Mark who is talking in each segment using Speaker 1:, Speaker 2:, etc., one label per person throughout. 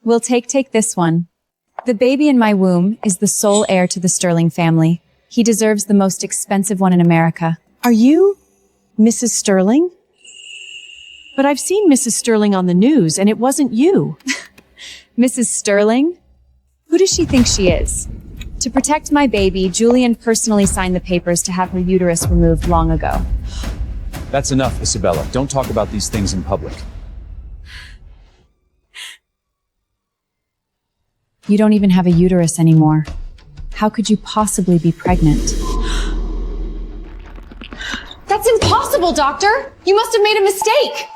Speaker 1: We'll take this one. The baby in my womb is the sole heir to the Sterling family. He deserves the most expensive one in America.
Speaker 2: Are you Mrs. Sterling? But I've seen Mrs. Sterling on the news, and it wasn't you.
Speaker 1: Mrs. Sterling? Who does she think she is? To protect my baby, Julian personally signed the papers to have her uterus removed long ago.
Speaker 3: That's enough, Isabella. Don't talk about these things in public.
Speaker 1: You don't even have a uterus anymore. How could you possibly be pregnant?
Speaker 4: That's impossible, Doctor! You must have made a mistake!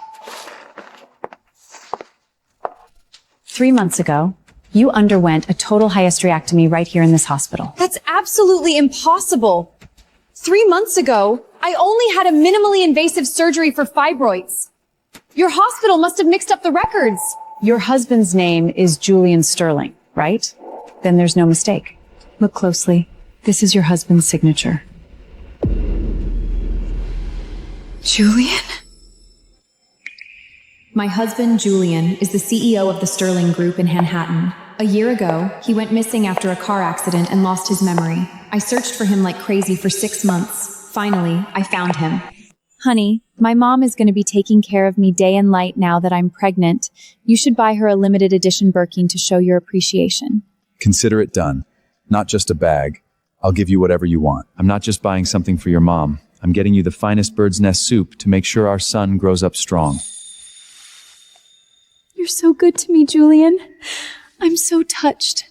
Speaker 1: 3 months ago, you underwent a total hysterectomy right here in this hospital.
Speaker 4: That's absolutely impossible! 3 months ago, I only had a minimally invasive surgery for fibroids. Your hospital must have mixed up the records.
Speaker 1: Your husband's name is Julian Sterling, right? Then there's no mistake. Look closely. This is your husband's signature.
Speaker 4: Julian?
Speaker 5: My husband, Julian, is the CEO of the Sterling Group in Manhattan. A year ago, he went missing after a car accident and lost his memory. I searched for him like crazy for 6 months. Finally, I found him.
Speaker 1: Honey, my mom is going to be taking care of me day and night now that I'm pregnant. You should buy her a limited edition Birkin to show your appreciation.
Speaker 3: Consider it done. Not just a bag. I'll give you whatever you want. I'm not just buying something for your mom. I'm getting you the finest bird's nest soup to make sure our son grows up strong.
Speaker 1: You're so good to me, Julian. I'm so touched.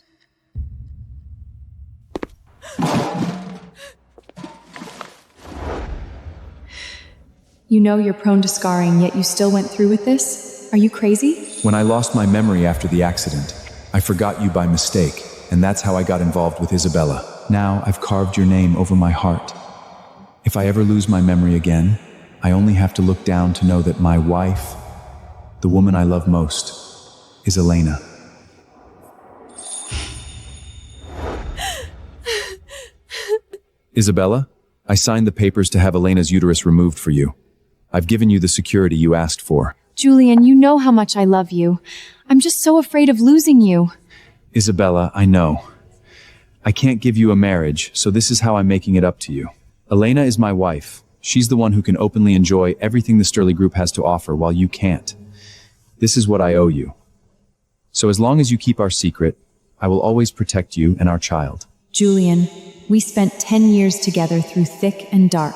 Speaker 5: You know you're prone to scarring, yet you still went through with this? Are you crazy?
Speaker 3: When I lost my memory after the accident, I forgot you by mistake, and that's how I got involved with Isabella. Now I've carved your name over my heart. If I ever lose my memory again, I only have to look down to know that my wife, the woman I love most, is Elena. Isabella, I signed the papers to have Elena's uterus removed for you. I've given you the security you asked for.
Speaker 1: Julian, you know how much I love you. I'm just so afraid of losing you.
Speaker 3: Isabella, I know. I can't give you a marriage, so this is how I'm making it up to you. Elena is my wife. She's the one who can openly enjoy everything the Sterling Group has to offer while you can't. This is what I owe you. So as long as you keep our secret, I will always protect you and our child.
Speaker 5: Julian, we spent 10 years together through thick and dark.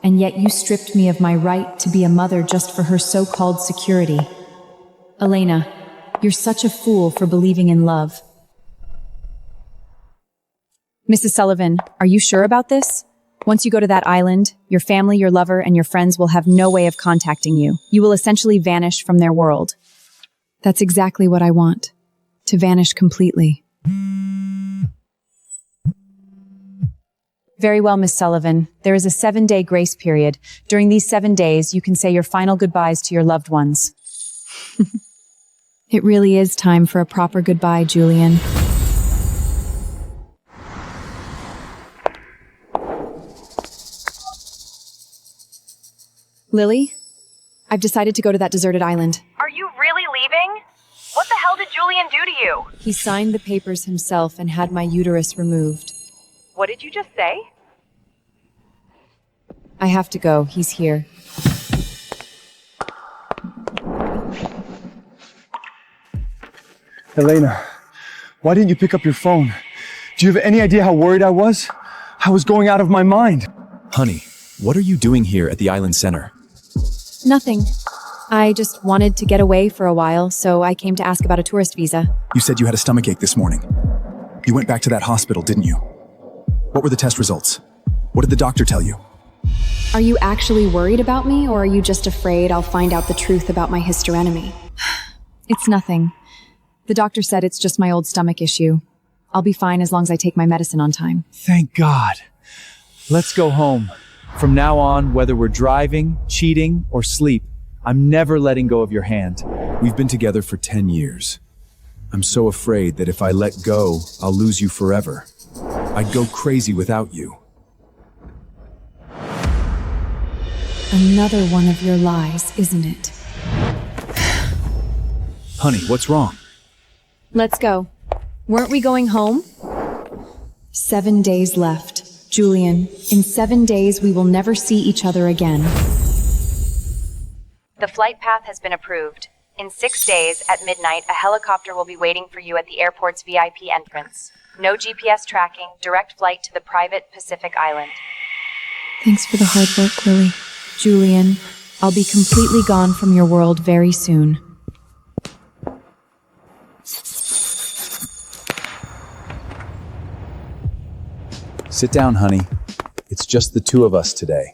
Speaker 5: And yet you stripped me of my right to be a mother just for her so-called security. Elena, you're such a fool for believing in love.
Speaker 1: Mrs. Sullivan, are you sure about this? Once you go to that island, your family, your lover, and your friends will have no way of contacting you. You will essentially vanish from their world. That's exactly what I want. To vanish completely. Very well, Miss Sullivan. There is a 7-day grace period. During these 7 days, you can say your final goodbyes to your loved ones. It really is time for a proper goodbye, Julian. Lily, I've decided to go to that deserted island.
Speaker 6: Are you really leaving? What the hell did Julian do to you?
Speaker 1: He signed the papers himself and had my uterus removed.
Speaker 6: What did you just say?
Speaker 1: I have to go. He's here.
Speaker 7: Elena, why didn't you pick up your phone? Do you have any idea how worried I was? I was going out of my mind.
Speaker 3: Honey, what are you doing here at the island center?
Speaker 1: Nothing. I just wanted to get away for a while, so I came to ask about a tourist visa.
Speaker 3: You said you had a stomachache this morning. You went back to that hospital, didn't you? What were the test results? What did the doctor tell you?
Speaker 5: Are you actually worried about me, or are you just afraid I'll find out the truth about my hysterectomy?
Speaker 1: It's nothing. The doctor said it's just my old stomach issue. I'll be fine as long as I take my medicine on time.
Speaker 3: Thank God. Let's go home. From now on, whether we're driving, cheating, or sleep, I'm never letting go of your hand. We've been together for 10 years. I'm so afraid that if I let go, I'll lose you forever. I'd go crazy without you.
Speaker 1: Another one of your lies, isn't it?
Speaker 3: Honey, what's wrong?
Speaker 1: Let's go. Weren't we going home?
Speaker 5: 7 days left. Julian, in 7 days we will never see each other again.
Speaker 6: The flight path has been approved. In 6 days, at midnight, a helicopter will be waiting for you at the airport's VIP entrance. No GPS tracking, direct flight to the private Pacific island.
Speaker 5: Thanks for the hard work, Lily. Julian, I'll be completely gone from your world very soon.
Speaker 3: Sit down, honey. It's just the two of us today.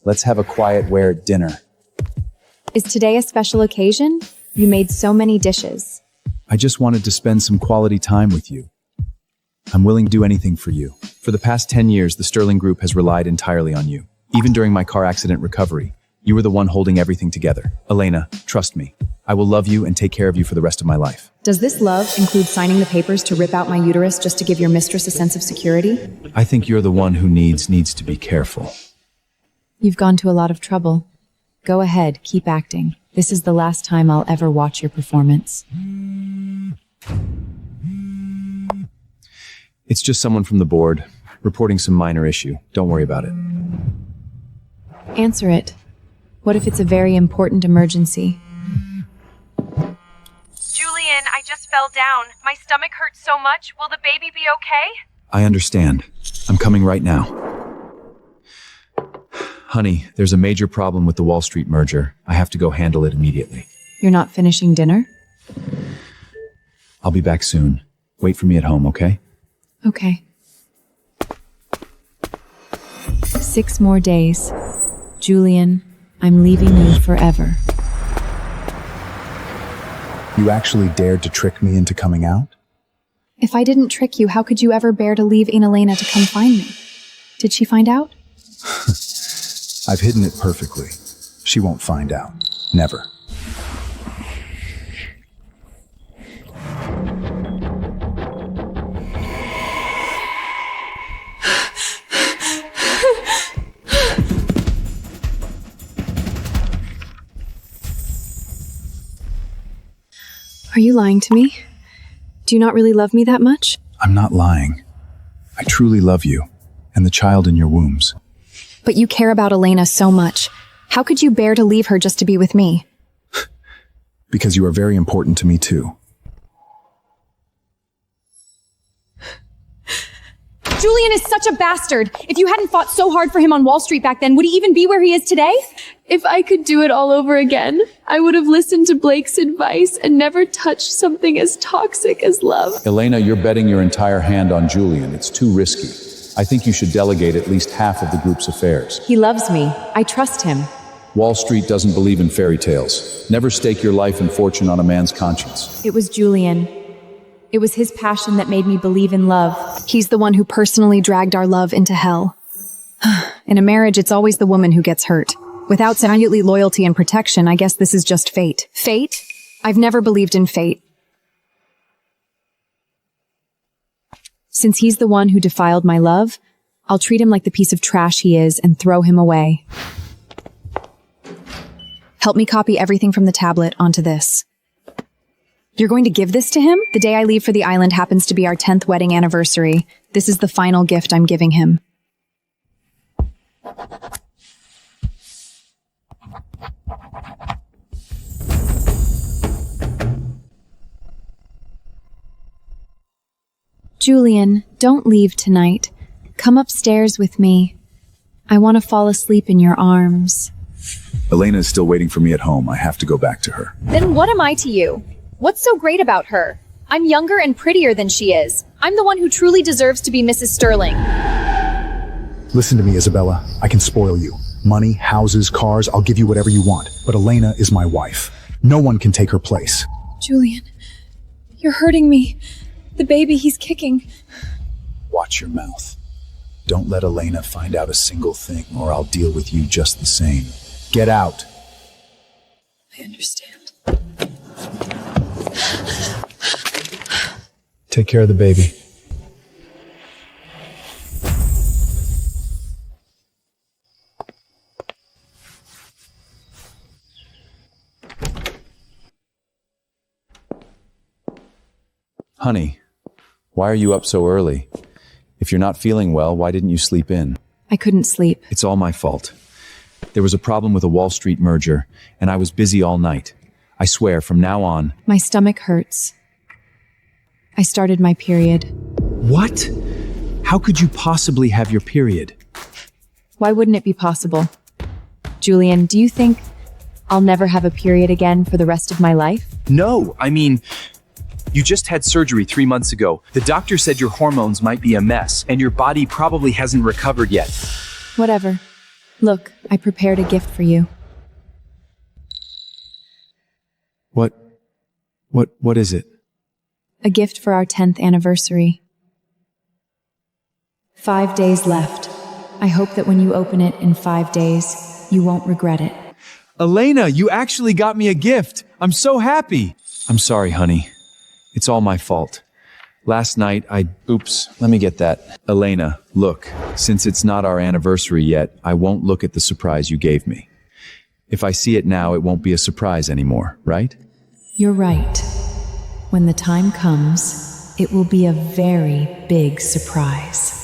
Speaker 3: Let's have a quiet wear at dinner.
Speaker 1: Is today a special occasion? You made so many dishes.
Speaker 3: I just wanted to spend some quality time with you. I'm willing to do anything for you. For the past 10 years, the Sterling Group has relied entirely on you. Even during my car accident recovery, you were the one holding everything together. Elena, trust me. I will love you and take care of you for the rest of my life.
Speaker 1: Does this love include signing the papers to rip out my uterus just to give your mistress a sense of security?
Speaker 3: I think you're the one who needs to be careful.
Speaker 5: You've gone to a lot of trouble. Go ahead, keep acting. This is the last time I'll ever watch your performance.
Speaker 3: It's just someone from the board, reporting some minor issue. Don't worry about it.
Speaker 5: Answer it. What if it's a very important emergency?
Speaker 6: Julian, I just fell down. My stomach hurts so much. Will the baby be okay?
Speaker 3: I understand. I'm coming right now. Honey, there's a major problem with the Wall Street merger. I have to go handle it immediately.
Speaker 5: You're not finishing dinner?
Speaker 3: I'll be back soon. Wait for me at home, okay?
Speaker 5: Okay. 6 more days. Julian, I'm leaving you forever.
Speaker 8: You actually dared to trick me into coming out?
Speaker 1: If I didn't trick you, how could you ever bear to leave Elena to come find me? Did she find out?
Speaker 8: I've hidden it perfectly. She won't find out. Never.
Speaker 1: Are you lying to me? Do you not really love me that much?
Speaker 8: I'm not lying. I truly love you, and the child in your wombs.
Speaker 1: But you care about Elena so much. How could you bear to leave her just to be with me?
Speaker 8: Because you are very important to me too.
Speaker 4: Julian is such a bastard. If you hadn't fought so hard for him on Wall Street back then, would he even be where he is today?
Speaker 9: If I could do it all over again, I would have listened to Blake's advice and never touched something as toxic as love.
Speaker 3: Elena, you're betting your entire hand on Julian. It's too risky. I think you should delegate at least half of the group's affairs.
Speaker 5: He loves me. I trust him.
Speaker 3: Wall Street doesn't believe in fairy tales. Never stake your life and fortune on a man's conscience.
Speaker 5: It was Julian. It was his passion that made me believe in love.
Speaker 1: He's the one who personally dragged our love into hell. In a marriage, it's always the woman who gets hurt. Without absolutely loyalty and protection, I guess this is just fate. Fate? I've never believed in fate. Since he's the one who defiled my love, I'll treat him like the piece of trash he is and throw him away. Help me copy everything from the tablet onto this. You're going to give this to him? The day I leave for the island happens to be our 10th wedding anniversary. This is the final gift I'm giving him. Julian, don't leave tonight. Come upstairs with me. I want to fall asleep in your arms.
Speaker 8: Elena is still waiting for me at home. I have to go back to her.
Speaker 4: Then what am I to you? What's so great about her? I'm younger and prettier than she is. I'm the one who truly deserves to be Mrs. Sterling.
Speaker 8: Listen to me, Isabella. I can spoil you. Money, houses, cars, I'll give you whatever you want. But Elena is my wife. No one can take her place.
Speaker 9: Julian, you're hurting me. The baby he's kicking.
Speaker 8: Watch your mouth. Don't let Elena find out a single thing, or I'll deal with you just the same. Get out.
Speaker 9: I understand.
Speaker 8: Take care of the baby.
Speaker 3: Honey, why are you up so early? If you're not feeling well, why didn't you sleep in?
Speaker 1: I couldn't sleep.
Speaker 3: It's all my fault. There was a problem with a Wall Street merger, and I was busy all night. I swear, from now on...
Speaker 1: My stomach hurts. I started my period.
Speaker 3: What? How could you possibly have your period?
Speaker 1: Why wouldn't it be possible? Julian, do you think I'll never have a period again for the rest of my life?
Speaker 10: No, I mean, you just had surgery 3 months ago. The doctor said your hormones might be a mess, and your body probably hasn't recovered yet.
Speaker 1: Whatever. Look, I prepared a gift for you.
Speaker 3: What is it?
Speaker 1: A gift for our 10th anniversary.
Speaker 5: 5 days left. I hope that when you open it in 5 days, you won't regret it.
Speaker 3: Elena, you actually got me a gift. I'm so happy. I'm sorry, honey. It's all my fault. Last night, Oops, let me get that. Elena, look, since it's not our anniversary yet, I won't look at the surprise you gave me. If I see it now, it won't be a surprise anymore, right?
Speaker 5: You're right. When the time comes, it will be a very big surprise.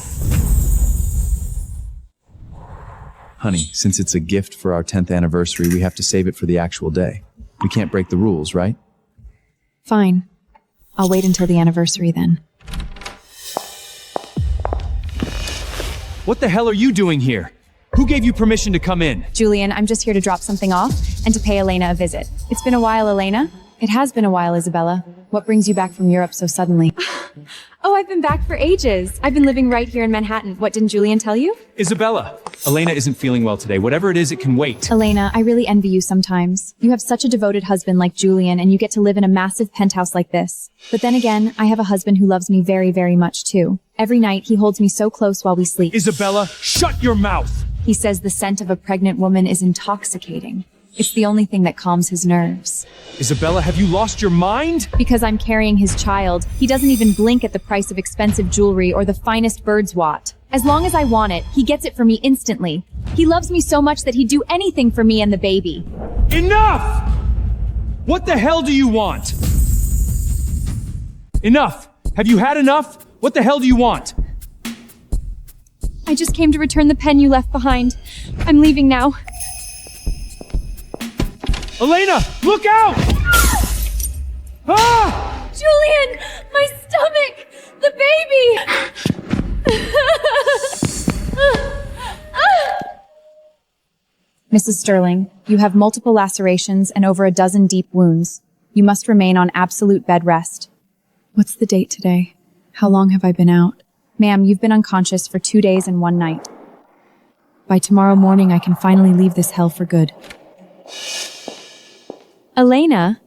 Speaker 3: Honey, since it's a gift for our 10th anniversary, we have to save it for the actual day. We can't break the rules, right?
Speaker 1: Fine. I'll wait until the anniversary then.
Speaker 10: What the hell are you doing here? Who gave you permission to come in?
Speaker 4: Julian, I'm just here to drop something off and to pay Elena a visit. It's been a while, Elena.
Speaker 1: It has been a while, Isabella. What brings you back from Europe so suddenly?
Speaker 4: Oh, I've been back for ages. I've been living right here in Manhattan. What, didn't Julian tell you?
Speaker 10: Isabella, Elena isn't feeling well today. Whatever it is, it can wait.
Speaker 4: Elena, I really envy you sometimes. You have such a devoted husband like Julian, and you get to live in a massive penthouse like this. But then again, I have a husband who loves me very, very much too. Every night, he holds me so close while we sleep.
Speaker 10: Isabella, shut your mouth!
Speaker 4: He says the scent of a pregnant woman is intoxicating. It's the only thing that calms his nerves.
Speaker 10: Isabella, have you lost your mind?
Speaker 4: Because I'm carrying his child, he doesn't even blink at the price of expensive jewelry or the finest bird's wat. As long as I want it, he gets it for me instantly. He loves me so much that he'd do anything for me and the baby.
Speaker 10: Enough! What the hell do you want? Enough! Have you had enough? What the hell do you want?
Speaker 4: I just came to return the pen you left behind. I'm leaving now.
Speaker 10: Elena, look out! Ah!
Speaker 4: Julian! My stomach! The baby! Mrs. Sterling, you have multiple lacerations and over a dozen deep wounds. You must remain on absolute bed rest.
Speaker 1: What's the date today? How long have I been out?
Speaker 4: Ma'am, you've been unconscious for 2 days and 1 night.
Speaker 1: By tomorrow morning, I can finally leave this hell for good.
Speaker 4: Elena,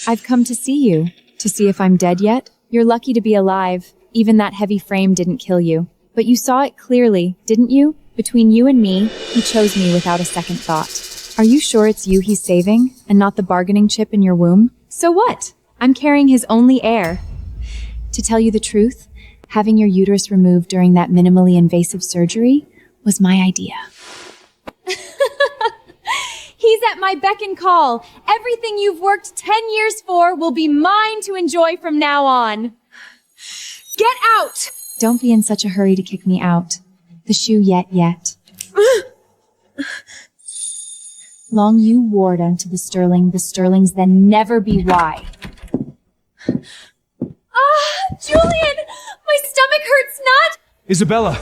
Speaker 4: I've come to see you.
Speaker 1: To see if I'm dead yet?
Speaker 4: You're lucky to be alive. Even that heavy frame didn't kill you. But you saw it clearly, didn't you? Between you and me, he chose me without a second thought.
Speaker 1: Are you sure it's you he's saving, and not the bargaining chip in your womb?
Speaker 4: So what? I'm carrying his only heir.
Speaker 1: To tell you the truth, having your uterus removed during that minimally invasive surgery was my idea.
Speaker 4: He's at my beck and call. Everything you've worked 10 years for will be mine to enjoy from now on. Get out!
Speaker 1: Don't be in such a hurry to kick me out. The shoe yet. Long you ward unto the Sterlings then never be why.
Speaker 4: Julian! My stomach hurts not!
Speaker 10: Isabella,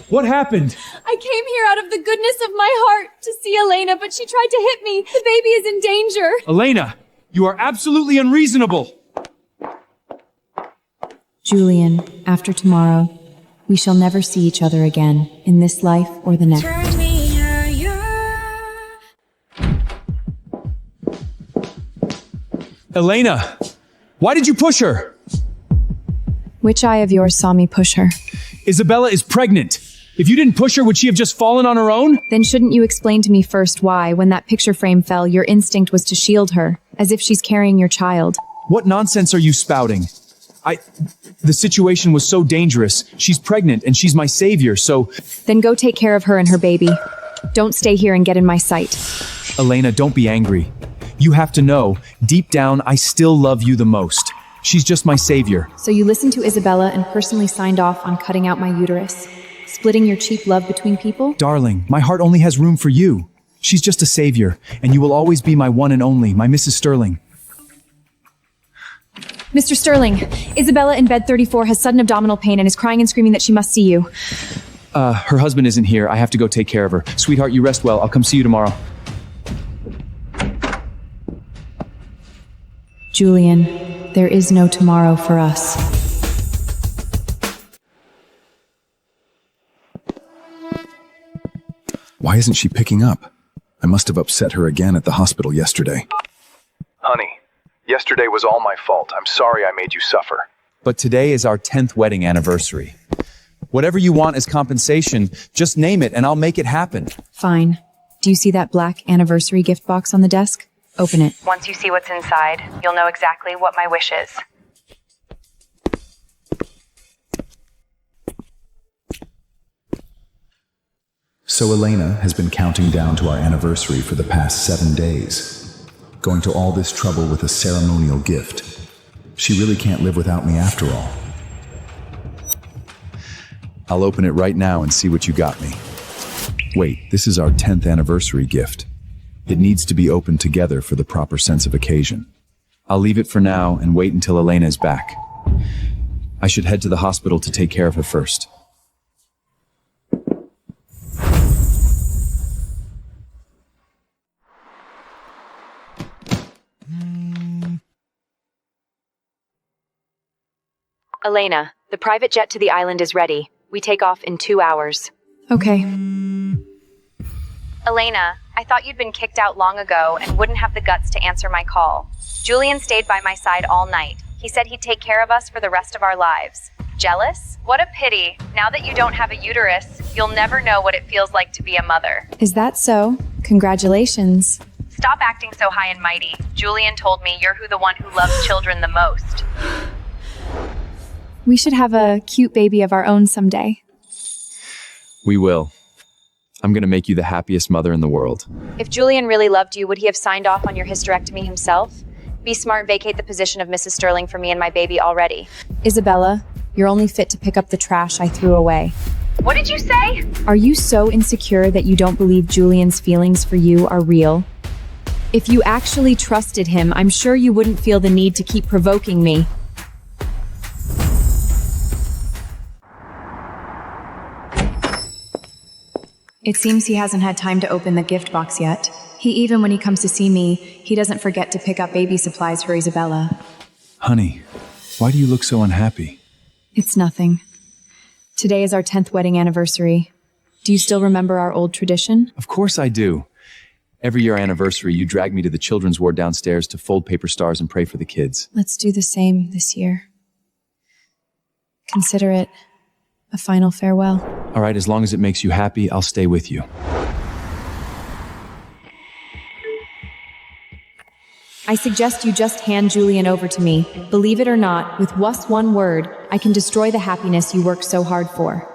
Speaker 10: what happened?
Speaker 4: I came here out of the goodness of my heart to see Elena, but she tried to hit me. The baby is in danger.
Speaker 10: Elena, you are absolutely unreasonable.
Speaker 1: Julian, after tomorrow, we shall never see each other again, in this life or the next.
Speaker 10: Elena, why did you push her?
Speaker 1: Which eye of yours saw me push her?
Speaker 10: Isabella is pregnant. If you didn't push her, would she have just fallen on her own?
Speaker 1: Then shouldn't you explain to me first why, when that picture frame fell, your instinct was to shield her, as if she's carrying your child?
Speaker 10: What nonsense are you spouting? The situation was so dangerous. She's pregnant and she's my savior, so...
Speaker 1: Then go take care of her and her baby. Don't stay here and get in my sight.
Speaker 10: Elena, don't be angry. You have to know, deep down, I still love you the most.
Speaker 3: She's just my savior.
Speaker 4: So you listened to Isabella and personally signed off on cutting out my uterus, splitting your cheap love between people?
Speaker 3: Darling, my heart only has room for you. She's just a savior, and you will always be my one and only, my Mrs. Sterling.
Speaker 4: Mr. Sterling, Isabella in bed 34 has sudden abdominal pain and is crying and screaming that she must see you.
Speaker 3: Her husband isn't here. I have to go take care of her. Sweetheart, you rest well. I'll come see you tomorrow.
Speaker 5: Julian, there is no tomorrow for us.
Speaker 8: Why isn't she picking up? I must have upset her again at the hospital yesterday.
Speaker 11: Honey, yesterday was all my fault. I'm sorry I made you suffer.
Speaker 3: But today is our 10th wedding anniversary. Whatever you want as compensation, just name it and I'll make it happen.
Speaker 4: Fine. Do you see that black anniversary gift box on the desk? Open it.
Speaker 6: Once you see what's inside, you'll know exactly what my wish is.
Speaker 8: So Elena has been counting down to our anniversary for the past 7 days, going to all this trouble with a ceremonial gift. She really can't live without me after all.
Speaker 3: I'll open it right now and see what you got me. Wait, this is our 10th anniversary gift. It needs to be opened together for the proper sense of occasion. I'll leave it for now and wait until Elena is back. I should head to the hospital to take care of her first.
Speaker 6: Elena, the private jet to the island is ready. We take off in 2 hours.
Speaker 4: Okay.
Speaker 6: Elena, I thought you'd been kicked out long ago and wouldn't have the guts to answer my call. Julian stayed by my side all night. He said he'd take care of us for the rest of our lives. Jealous? What a pity. Now that you don't have a uterus, you'll never know what it feels like to be a mother.
Speaker 4: Is that so? Congratulations.
Speaker 6: Stop acting so high and mighty. Julian told me you're the one who loves children the most.
Speaker 4: We should have a cute baby of our own someday.
Speaker 3: We will. I'm gonna make you the happiest mother in the world.
Speaker 6: If Julian really loved you, would he have signed off on your hysterectomy himself? Be smart, vacate the position of Mrs. Sterling for me and my baby already.
Speaker 4: Isabella, you're only fit to pick up the trash I threw away.
Speaker 6: What did you say?
Speaker 4: Are you so insecure that you don't believe Julian's feelings for you are real? If you actually trusted him, I'm sure you wouldn't feel the need to keep provoking me.
Speaker 5: It seems he hasn't had time to open the gift box yet. Even when he comes to see me, he doesn't forget to pick up baby supplies for Isabella.
Speaker 3: Honey, why do you look so unhappy?
Speaker 4: It's nothing. Today is our 10th wedding anniversary. Do you still remember our old tradition?
Speaker 3: Of course I do. Every year anniversary, you drag me to the children's ward downstairs to fold paper stars and pray for the kids.
Speaker 4: Let's do the same this year. Consider it a final farewell.
Speaker 3: All right, as long as it makes you happy, I'll stay with you.
Speaker 4: I suggest you just hand Julian over to me. Believe it or not, with just one word, I can destroy the happiness you worked so hard for.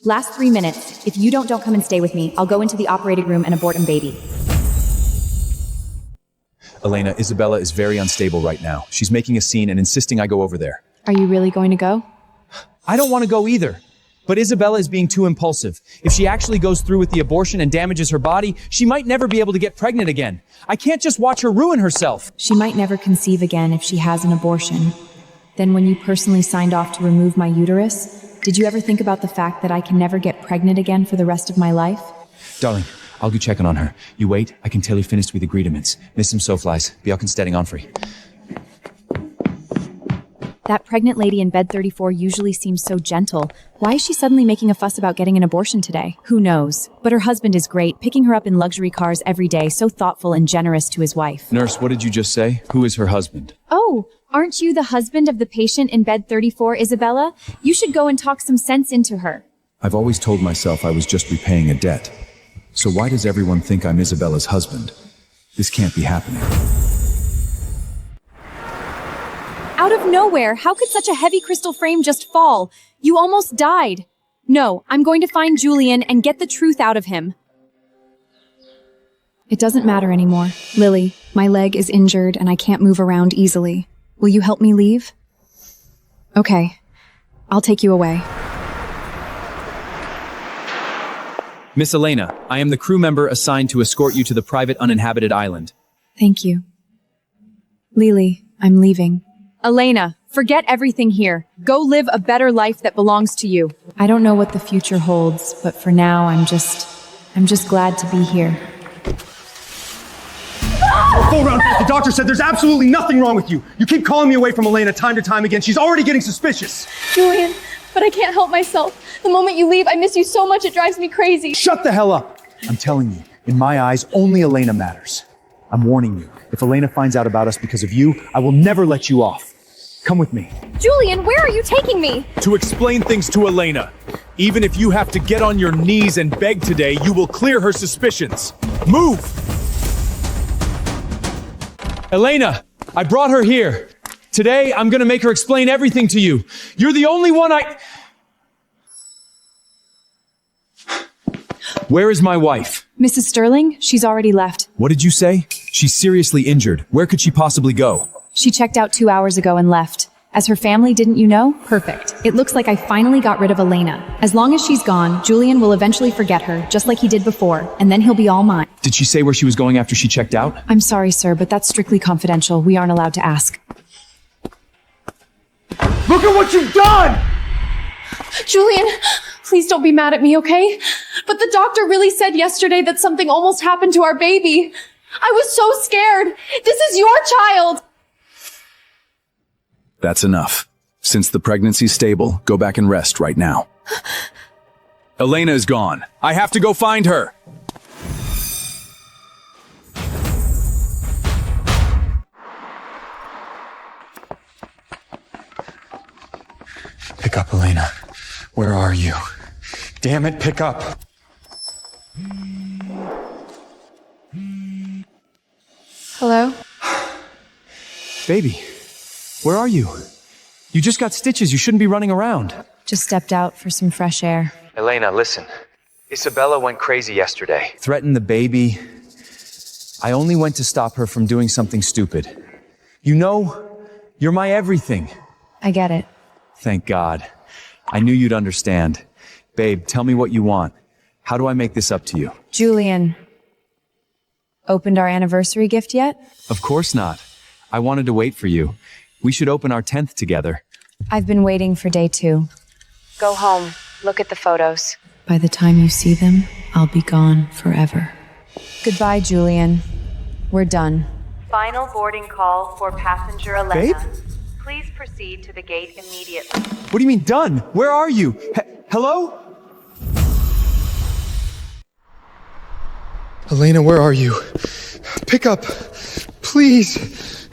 Speaker 4: Last 3 minutes. If you don't come and stay with me, I'll go into the operating room and abort baby.
Speaker 3: Elena, Isabella is very unstable right now. She's making a scene and insisting I go over there.
Speaker 4: Are you really going to go?
Speaker 3: I don't want to go either. But Isabella is being too impulsive. If she actually goes through with the abortion and damages her body, she might never be able to get pregnant again. I can't just watch her ruin herself.
Speaker 4: She might never conceive again if she has an abortion. Then when you personally signed off to remove my uterus, did you ever think about the fact that I can never get pregnant again for the rest of my life?
Speaker 3: Darling, I'll go checking on her. You wait, I can tell you finished with agreements. Miss some soflies. Be all steading on free.
Speaker 4: That pregnant lady in bed 34 usually seems so gentle. Why is she suddenly making a fuss about getting an abortion today? Who knows? But her husband is great, picking her up in luxury cars every day, so thoughtful and generous to his wife.
Speaker 3: Nurse, what did you just say? Who is her husband?
Speaker 4: Oh, aren't you the husband of the patient in bed 34, Isabella? You should go and talk some sense into her.
Speaker 8: I've always told myself I was just repaying a debt. So why does everyone think I'm Isabella's husband? This can't be happening.
Speaker 4: Out of nowhere, how could such a heavy crystal frame just fall? You almost died. No, I'm going to find Julian and get the truth out of him.
Speaker 1: It doesn't matter anymore. Lily, my leg is injured and I can't move around easily. Will you help me leave? Okay. I'll take you away.
Speaker 10: Miss Elena, I am the crew member assigned to escort you to the private uninhabited island.
Speaker 1: Thank you. Lily, I'm leaving. Elena, forget everything here. Go live a better life that belongs to you.
Speaker 5: I don't know what the future holds, but for now, I'm just glad to be here.
Speaker 7: Go around. The doctor said there's absolutely nothing wrong with you. You keep calling me away from Elena time to time again. She's already getting suspicious.
Speaker 9: Julian, but I can't help myself. The moment you leave, I miss you so much it drives me crazy.
Speaker 7: Shut the hell up. I'm telling you, in my eyes, only Elena matters. I'm warning you. If Elena finds out about us because of you, I will never let you off. Come with me.
Speaker 9: Julian, where are you taking me?
Speaker 10: To explain things to Elena. Even if you have to get on your knees and beg today, you will clear her suspicions. Move! Elena, I brought her here. Today, I'm gonna make her explain everything to you. You're the only one Where is my wife?
Speaker 1: Mrs. Sterling, she's already left.
Speaker 10: What did you say? She's seriously injured. Where could she possibly go?
Speaker 1: She checked out 2 hours ago and left. As her family, didn't you know? Perfect. It looks like I finally got rid of Elena. As long as she's gone, Julian will eventually forget her, just like he did before, and then he'll be all mine.
Speaker 10: Did she say where she was going after she checked out?
Speaker 1: I'm sorry, sir, but that's strictly confidential. We aren't allowed to ask.
Speaker 7: Look at what you've done!
Speaker 9: Julian, please don't be mad at me, okay? But the doctor really said yesterday that something almost happened to our baby. I was so scared. This is your child.
Speaker 8: That's enough. Since the pregnancy's stable, go back and rest right now.
Speaker 10: Elena is gone. I have to go find her.
Speaker 7: Pick up, Elena. Where are you? Damn it, pick up.
Speaker 9: Hello?
Speaker 10: Baby, where are you? You just got stitches. You shouldn't be running around.
Speaker 5: Just stepped out for some fresh air.
Speaker 10: Elena, listen. Isabella went crazy yesterday. Threatened the baby. I only went to stop her from doing something stupid. You know, you're my everything.
Speaker 5: I get it.
Speaker 10: Thank God. I knew you'd understand. Babe, tell me what you want. How do I make this up to you?
Speaker 5: Julian, opened our anniversary gift yet?
Speaker 10: Of course not. I wanted to wait for you. We should open our 10th together.
Speaker 5: I've been waiting for day 2.
Speaker 6: Go home. Look at the photos.
Speaker 5: By the time you see them, I'll be gone forever. Goodbye, Julian. We're done.
Speaker 6: Final boarding call for passenger Elena.
Speaker 10: Babe?
Speaker 6: Please proceed to the gate immediately.
Speaker 10: What do you mean done? Where are you? Hello?
Speaker 7: Elena, where are you? Pick up, please.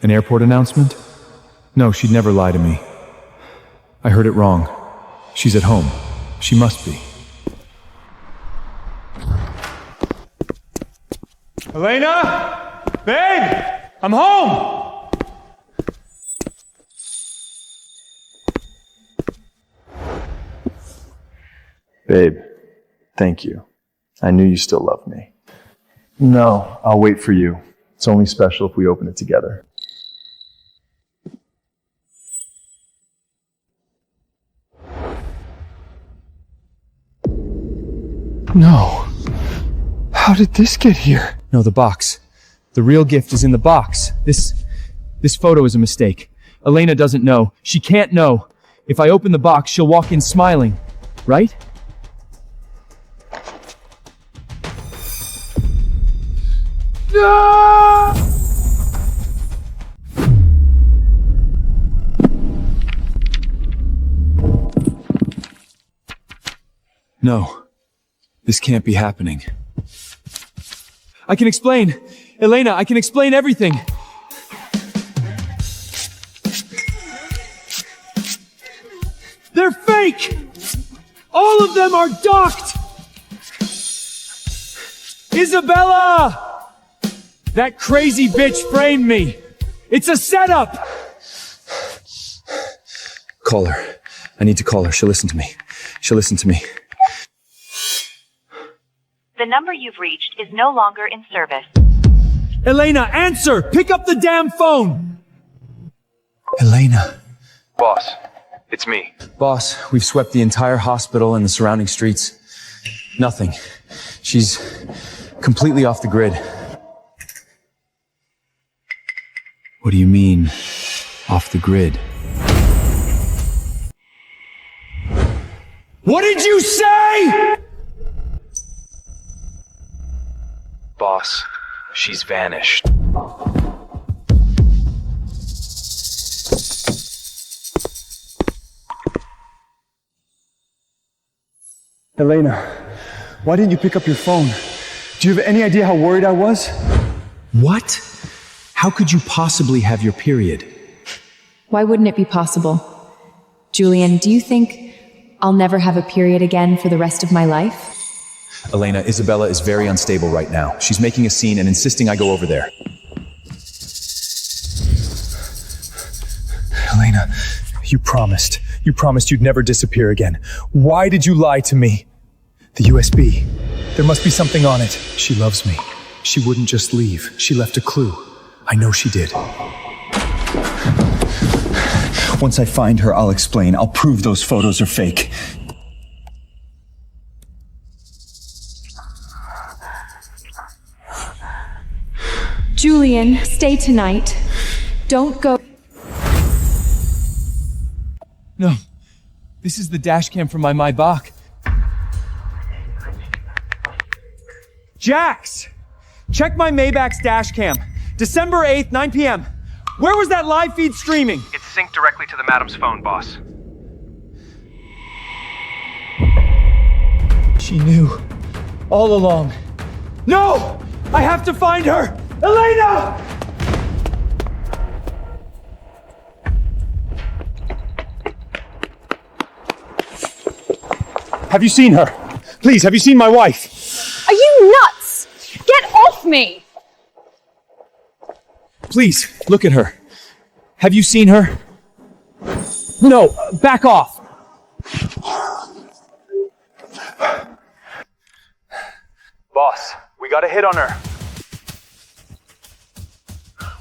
Speaker 3: An airport announcement? No, she'd never lie to me. I heard it wrong. She's at home. She must be.
Speaker 7: Elena? Babe! I'm home!
Speaker 11: Babe, thank you. I knew you still loved me. No, I'll wait for you. It's only special if we open it together.
Speaker 7: No. How did this get here?
Speaker 10: No, the box. The real gift is in the box. This photo is a mistake. Elena doesn't know. She can't know. If I open the box, she'll walk in smiling. Right? No. This can't be happening. I can explain. Elena, I can explain everything. They're fake! All of them are docked! Isabella! That crazy bitch framed me. It's a setup! Call her. I need to call her. She'll listen to me. She'll listen to me.
Speaker 6: number you've reached is no longer in service.
Speaker 10: Elena, answer! Pick up the damn phone!
Speaker 3: Elena.
Speaker 11: Boss, it's me.
Speaker 10: Boss, we've swept the entire hospital and the surrounding streets. Nothing. She's completely off the grid.
Speaker 3: What do you mean, off the grid?
Speaker 10: What did you say?!
Speaker 11: Boss, she's vanished.
Speaker 7: Elena, why didn't you pick up your phone? Do you have any idea how worried I was?
Speaker 3: What? How could you possibly have your period?
Speaker 5: Why wouldn't it be possible? Julian, do you think I'll never have a period again for the rest of my life?
Speaker 3: Elena, Isabella is very unstable right now. She's making a scene and insisting I go over there.
Speaker 7: Elena, you promised. You promised you'd never disappear again. Why did you lie to me? The USB. There must be something on it. She loves me. She wouldn't just leave. She left a clue. I know she did.
Speaker 12: Once I find her, I'll explain. I'll prove those photos are fake.
Speaker 5: Julian, stay tonight. Don't go.
Speaker 10: No. This is the dash cam from my Maybach. Jax! Check my Maybach's dash cam. December 8th, 9 p.m. Where was that live feed streaming?
Speaker 13: It's synced directly to the madam's phone, boss.
Speaker 10: She knew. All along. No! I have to find her! Elena!
Speaker 7: Have you seen her? Please, have you seen my wife?
Speaker 9: Are you nuts? Get off me!
Speaker 10: Please, look at her. Have you seen her? No, back off!
Speaker 11: Boss, we got a hit on her.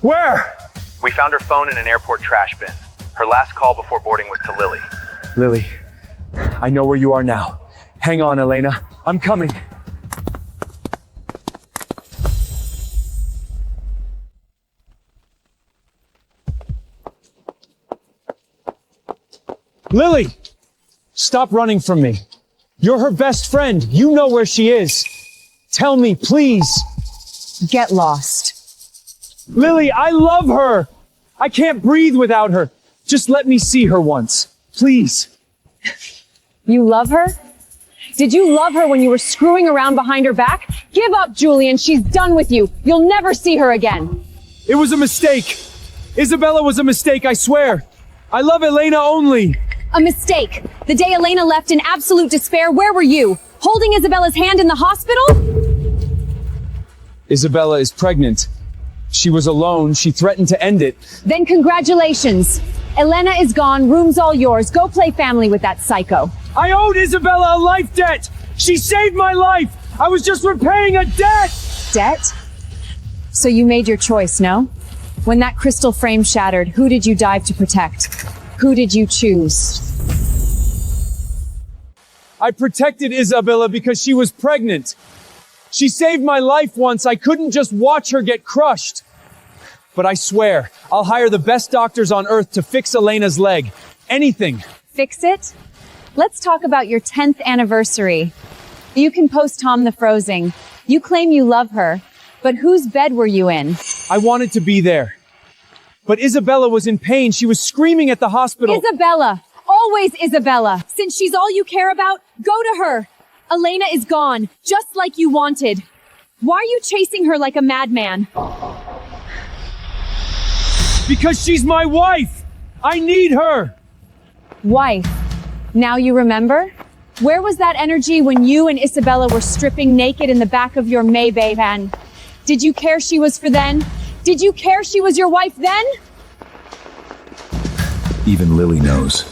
Speaker 7: Where?
Speaker 13: We found her phone in an airport trash bin. Her last call before boarding was to Lily.
Speaker 10: Lily, I know where you are now. Hang on, Elena. I'm coming. Lily! Stop running from me. You're her best friend. You know where she is. Tell me, please.
Speaker 2: Get lost.
Speaker 10: Lily, I love her. I can't breathe without her. Just let me see her once. Please.
Speaker 9: You love her? Did you love her when you were screwing around behind her back? Give up, Julian. She's done with you. You'll never see her again.
Speaker 10: It was a mistake. Isabella was a mistake, I swear. I love Elena only.
Speaker 9: A mistake. The day Elena left in absolute despair, where were you? Holding Isabella's hand in the hospital?
Speaker 10: Isabella is pregnant. She was alone. She threatened to end it.
Speaker 9: Then congratulations. Elena is gone. Room's all yours. Go play family with that psycho.
Speaker 10: I owed Isabella a life debt. She saved my life. I was just repaying a debt.
Speaker 9: Debt? So you made your choice, no? When that crystal frame shattered, who did you dive to protect? Who did you choose?
Speaker 10: I protected Isabella because she was pregnant. She saved my life once. I couldn't just watch her get crushed. But I swear, I'll hire the best doctors on earth to fix Elena's leg. Anything.
Speaker 9: Fix it? Let's talk about your 10th anniversary. You can post Tom the Frozing. You claim you love her, but whose bed were you in?
Speaker 10: I wanted to be there. But Isabella was in pain. She was screaming at the hospital.
Speaker 9: Isabella! Always Isabella! Since she's all you care about, go to her! Elena is gone, just like you wanted. Why are you chasing her like a madman?
Speaker 10: Because she's my wife! I need her!
Speaker 9: Wife. Now you remember? Where was that energy when you and Isabella were stripping naked in the back of your Maybach van? Did you care she was for then? Did you care she was your wife then?
Speaker 8: Even Lily knows.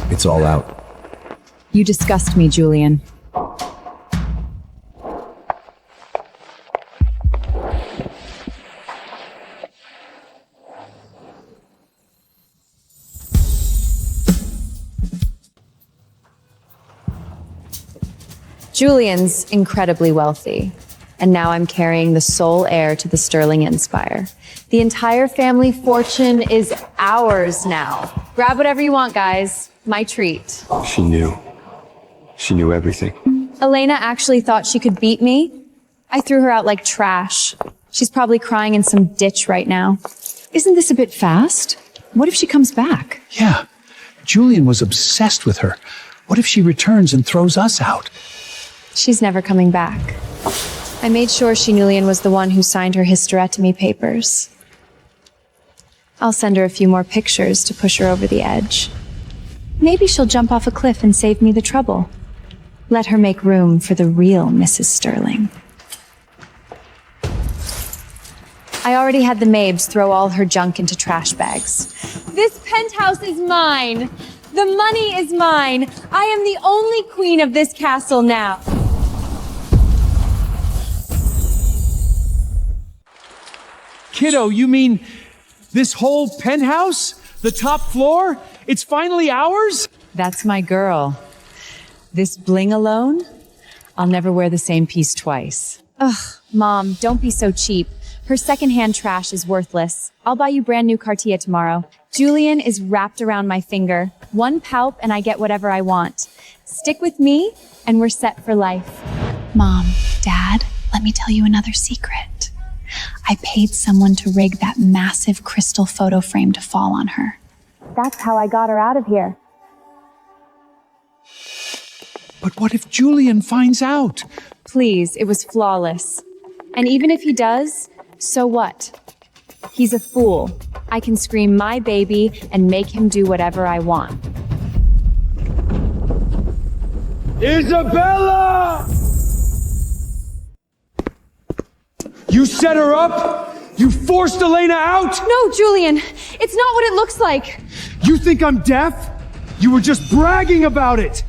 Speaker 8: It's all out.
Speaker 1: You disgust me, Julian.
Speaker 6: Julian's incredibly wealthy, and now I'm carrying the sole heir to the Sterling Inspire. The entire family fortune is ours now. Grab whatever you want, guys. My treat.
Speaker 14: She knew. She knew everything.
Speaker 6: Elena actually thought she could beat me. I threw her out like trash. She's probably crying in some ditch right now.
Speaker 2: Isn't this a bit fast? What if she comes back?
Speaker 15: Yeah. Julian was obsessed with her. What if she returns and throws us out?
Speaker 6: She's never coming back. I made sure Julian was the one who signed her hysterectomy papers. I'll send her a few more pictures to push her over the edge. Maybe she'll jump off a cliff and save me the trouble. Let her make room for the real Mrs. Sterling. I already had the Mabes throw all her junk into trash bags.
Speaker 9: This penthouse is mine. The money is mine. I am the only queen of this castle now.
Speaker 10: Kiddo, you mean this whole penthouse? The top floor? It's finally ours?
Speaker 2: That's my girl. This bling alone, I'll never wear the same piece twice.
Speaker 4: Ugh, Mom, don't be so cheap. Her secondhand trash is worthless. I'll buy you brand new Cartier tomorrow. Julian is wrapped around my finger. One palp and I get whatever I want. Stick with me and we're set for life.
Speaker 16: Mom, Dad, let me tell you another secret. I paid someone to rig that massive crystal photo frame to fall on her.
Speaker 4: That's how I got her out of here.
Speaker 15: But what if Julian finds out?
Speaker 4: Please, it was flawless. And even if he does, so what? He's a fool. I can scream my baby and make him do whatever I want.
Speaker 10: Isabella! You set her up? You forced Elena out?
Speaker 9: No, Julian, it's not what it looks like.
Speaker 10: You think I'm deaf? You were just bragging about it.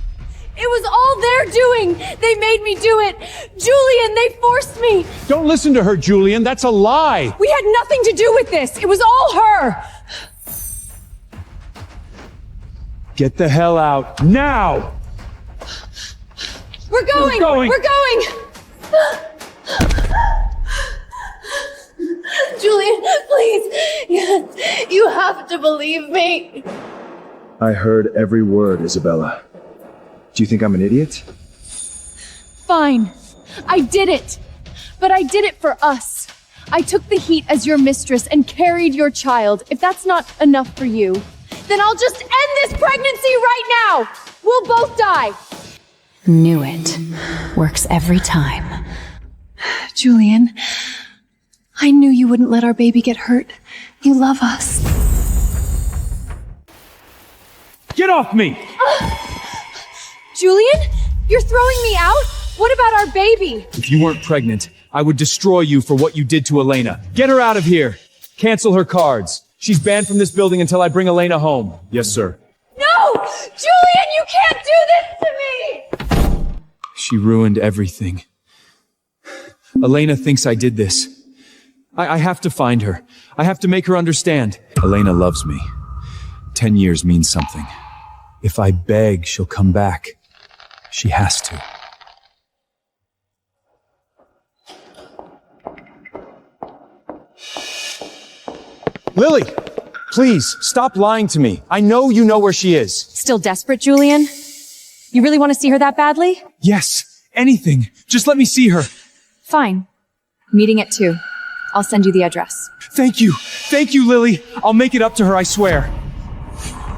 Speaker 9: It was all their doing. They made me do it. Julian, they forced me.
Speaker 10: Don't listen to her, Julian. That's a lie.
Speaker 9: We had nothing to do with this. It was all her.
Speaker 10: Get the hell out now.
Speaker 9: We're going. We're going.
Speaker 17: Julian, please. Yes, you have to believe me.
Speaker 11: I heard every word, Isabella. Do you think I'm an idiot?
Speaker 9: Fine. I did it. But I did it for us. I took the heat as your mistress and carried your child. If that's not enough for you, then I'll just end this pregnancy right now. We'll both die.
Speaker 16: Knew it. Works every time.
Speaker 17: Julian, I knew you wouldn't let our baby get hurt. You love us.
Speaker 10: Get off me!
Speaker 9: Julian, you're throwing me out? What about our baby?
Speaker 10: If you weren't pregnant, I would destroy you for what you did to Elena. Get her out of here. Cancel her cards. She's banned from this building until I bring Elena home. Yes, sir.
Speaker 9: No! Julian, you can't do this to me!
Speaker 3: She ruined everything. Elena thinks I did this. I have to find her. I have to make her understand. Elena loves me. 10 years means something. If I beg, she'll come back. She has to.
Speaker 10: Lily, please, stop lying to me. I know you know where she is.
Speaker 4: Still desperate, Julian? You really want to see her that badly?
Speaker 10: Yes, anything. Just let me see her.
Speaker 4: Fine. Meeting at 2. I'll send you the address.
Speaker 10: Thank you. Thank you, Lily. I'll make it up to her, I swear.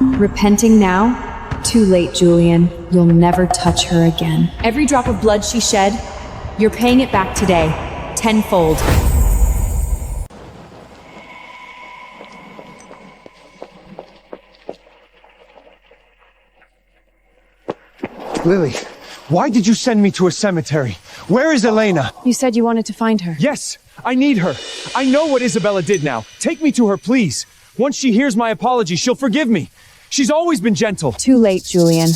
Speaker 5: Repenting now? Too late, Julian. You'll never touch her again. Every drop of blood she shed, you're paying it back today. Tenfold.
Speaker 10: Lily, why did you send me to a cemetery? Where is Elena?
Speaker 4: You said you wanted to find her.
Speaker 10: Yes, I need her. I know what Isabella did now. Take me to her, please. Once she hears my apology, she'll forgive me. She's always been gentle.
Speaker 4: Too late, Julian.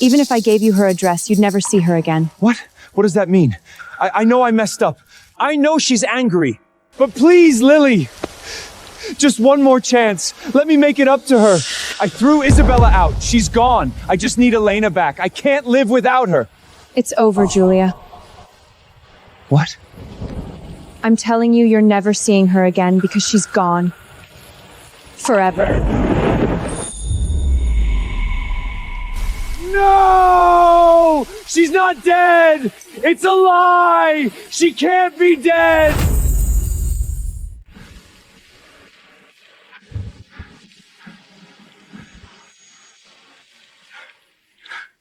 Speaker 4: Even if I gave you her address, you'd never see her again.
Speaker 10: What? What does that mean? I know I messed up. I know she's angry. But please, Lily, just one more chance. Let me make it up to her. I threw Isabella out. She's gone. I just need Elena back. I can't live without her.
Speaker 9: It's over, Julia.
Speaker 15: What?
Speaker 9: I'm telling you, you're never seeing her again because she's gone. Forever.
Speaker 10: No! She's not dead! It's a lie! She can't be dead!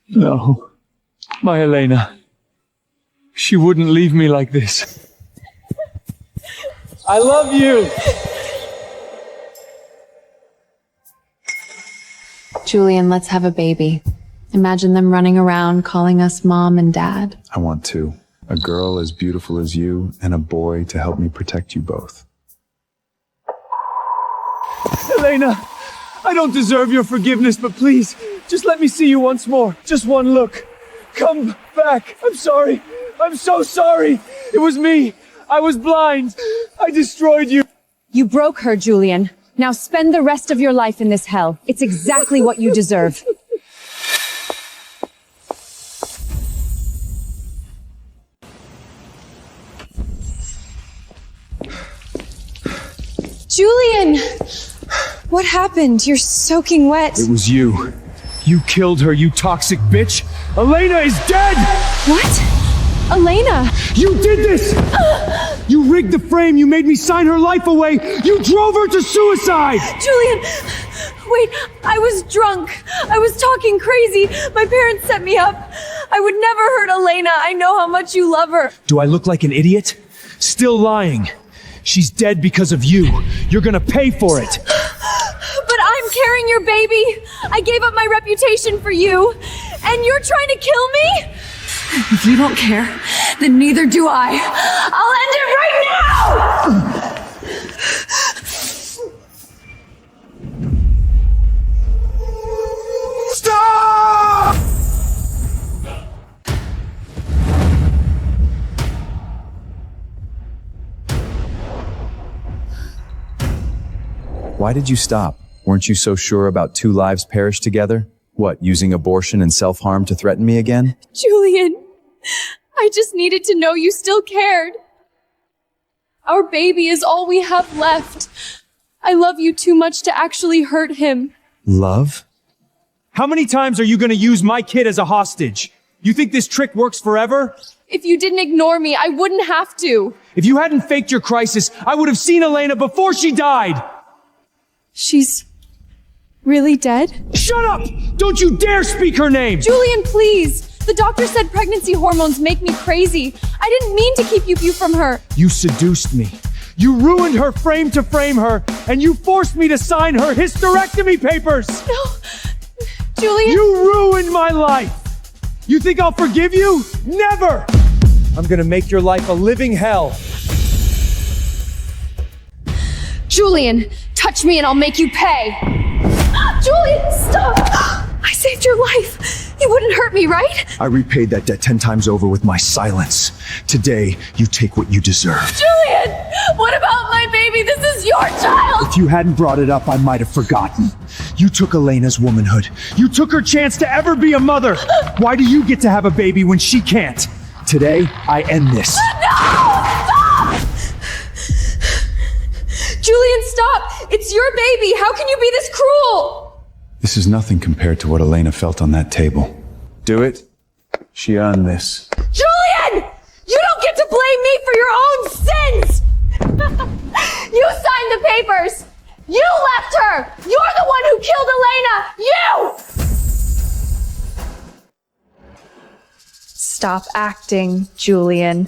Speaker 10: No. My Elena. She wouldn't leave me like this. I love you!
Speaker 16: Julian, let's have a baby. Imagine them running around calling us mom and dad.
Speaker 3: I want two. A girl as beautiful as you, and a boy to help me protect you both.
Speaker 10: Elena, I don't deserve your forgiveness, but please, just let me see you once more. Just one look. Come back. I'm sorry. I'm so sorry. It was me. I was blind. I destroyed you.
Speaker 9: You broke her, Julian. Now spend the rest of your life in this hell. It's exactly what you deserve. Julian! What happened? You're soaking wet.
Speaker 10: It was you. You killed her, you toxic bitch. Elena is dead!
Speaker 9: What? Elena!
Speaker 10: You did this! You rigged the frame. You made me sign her life away. You drove her to suicide!
Speaker 9: Julian! Wait, I was drunk. I was talking crazy. My parents set me up. I would never hurt Elena. I know how much you love her.
Speaker 10: Do I look like an idiot? Still lying. She's dead because of you. You're gonna pay for it.
Speaker 9: But I'm carrying your baby. I gave up my reputation for you. And you're trying to kill me?
Speaker 17: If you don't care, then neither do I.
Speaker 9: I'll end it right now!
Speaker 10: Stop!
Speaker 3: Why did you stop? Weren't you so sure about two lives perished together? What, using abortion and self-harm to threaten me again?
Speaker 9: Julian, I just needed to know you still cared. Our baby is all we have left. I love you too much to actually hurt him.
Speaker 3: Love?
Speaker 10: How many times are you gonna use my kid as a hostage? You think this trick works forever?
Speaker 9: If you didn't ignore me, I wouldn't have to.
Speaker 10: If you hadn't faked your crisis, I would have seen Elena before she died!
Speaker 9: She's really dead?
Speaker 10: Shut up! Don't you dare speak her name!
Speaker 9: Julian, please! The doctor said pregnancy hormones make me crazy. I didn't mean to keep you from her.
Speaker 10: You seduced me. You ruined her frame to frame her, and you forced me to sign her hysterectomy papers!
Speaker 9: No! Julian!
Speaker 10: You ruined my life! You think I'll forgive you? Never! I'm gonna make your life a living hell.
Speaker 9: Julian, touch me and I'll make you pay. Julian, stop! I saved your life. You wouldn't hurt me, right?
Speaker 12: I repaid that debt 10 times over with my silence. Today, you take what you deserve.
Speaker 9: Julian! What about my baby? This is your child!
Speaker 12: If you hadn't brought it up, I might have forgotten. You took Elena's womanhood.
Speaker 10: You took her chance to ever be a mother. Why do you get to have a baby when she can't?
Speaker 12: Today, I end this.
Speaker 9: No! Stop! Julian, stop! It's your baby! How can you be this cruel?
Speaker 3: This is nothing compared to what Elena felt on that table. Do it. She earned this.
Speaker 9: Julian! You don't get to blame me for your own sins! You signed the papers! You left her! You're the one who killed Elena! You! Stop acting, Julian.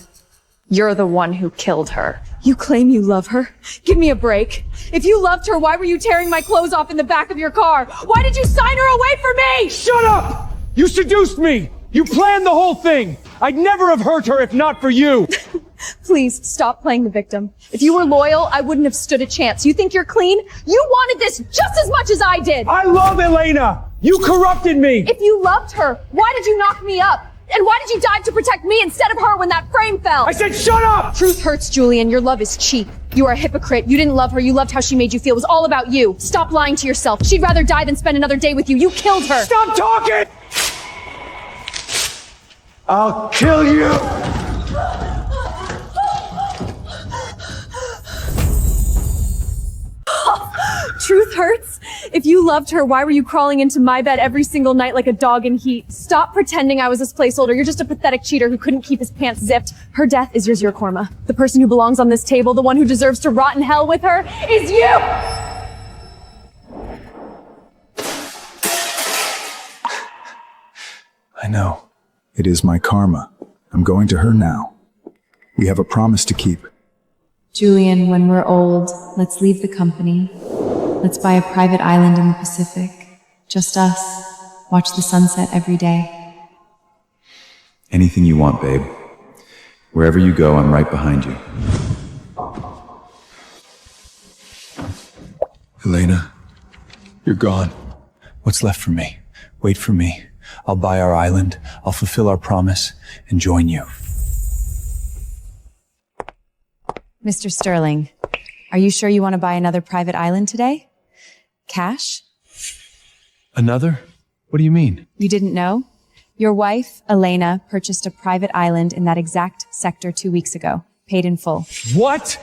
Speaker 9: You're the one who killed her. You claim you love her? Give me a break. If you loved her, why were you tearing my clothes off in the back of your car? Why did you sign her away from me?
Speaker 10: Shut up! You seduced me! You planned the whole thing! I'd never have hurt her if not for you!
Speaker 9: Please, stop playing the victim. If you were loyal, I wouldn't have stood a chance. You think you're clean? You wanted this just as much as I did!
Speaker 10: I love Elena! You corrupted me!
Speaker 9: If you loved her, why did you knock me up? And why did you dive to protect me instead of her when that frame fell?
Speaker 10: I said shut up!
Speaker 9: Truth hurts, Julian. Your love is cheap. You are a hypocrite. You didn't love her. You loved how she made you feel. It was all about you. Stop lying to yourself. She'd rather die than spend another day with you. You killed her.
Speaker 10: Stop talking! I'll kill you!
Speaker 9: Truth hurts? If you loved her, why were you crawling into my bed every single night like a dog in heat? Stop pretending I was this placeholder. You're just a pathetic cheater who couldn't keep his pants zipped. Her death is your Zirkorma. The person who belongs on this table, the one who deserves to rot in hell with her, is you!
Speaker 8: I know. It is my karma. I'm going to her now. We have a promise to keep.
Speaker 5: Julian, when we're old, let's leave the company. Let's buy a private island in the Pacific. Just us. Watch the sunset every day.
Speaker 3: Anything you want, babe. Wherever you go, I'm right behind you.
Speaker 15: Elena, you're gone. What's left for me? Wait for me. I'll buy our island, I'll fulfill our promise, and join you.
Speaker 1: Mr. Sterling, are you sure you want to buy another private island today? Cash?
Speaker 3: Another? What do you mean?
Speaker 1: You didn't know? Your wife, Elena, purchased a private island in that exact sector 2 weeks ago. Paid in full.
Speaker 10: What?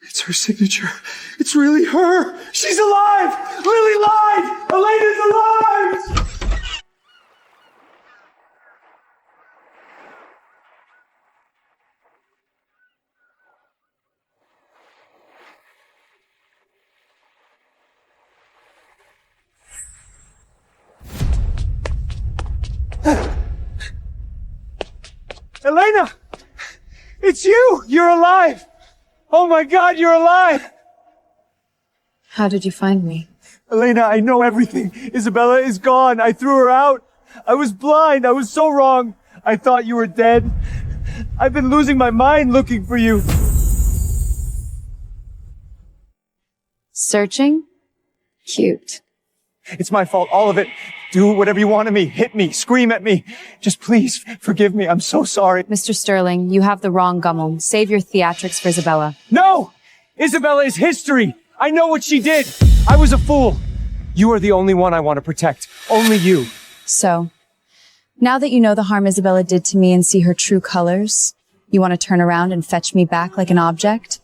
Speaker 7: It's her signature. It's really her. She's alive. Lily lied. Elena's alive.
Speaker 10: Elena! It's you! You're alive! Oh my God, you're alive!
Speaker 5: How did you find me?
Speaker 10: Elena, I know everything. Isabella is gone. I threw her out. I was blind. I was so wrong. I thought you were dead. I've been losing my mind looking for you.
Speaker 5: Searching? Cute.
Speaker 10: It's my fault, all of it. Do whatever you want of me. Hit me. Scream at me. Just please forgive me. I'm so sorry.
Speaker 1: Mr. Sterling, you have the wrong gummel. Save your theatrics for Isabella.
Speaker 10: No! Isabella is history. I know what she did. I was a fool. You are the only one I want to protect. Only you.
Speaker 1: So, now that you know the harm Isabella did to me and see her true colors, you want to turn around and fetch me back like an object?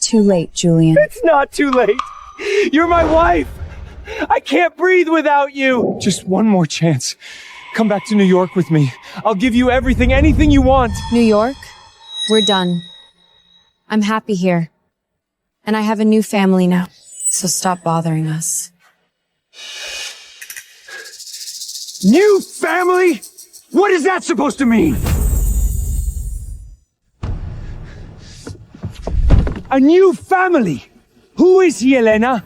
Speaker 1: Too late, Julian.
Speaker 10: It's not too late. You're my wife. I can't breathe without you. Just one more chance. Come back to New York with me. I'll give you everything, anything you want.
Speaker 1: New York? We're done. I'm happy here. And I have a new family now. So stop bothering us.
Speaker 10: New family? What is that supposed to mean? A new family? Who is he, Elena?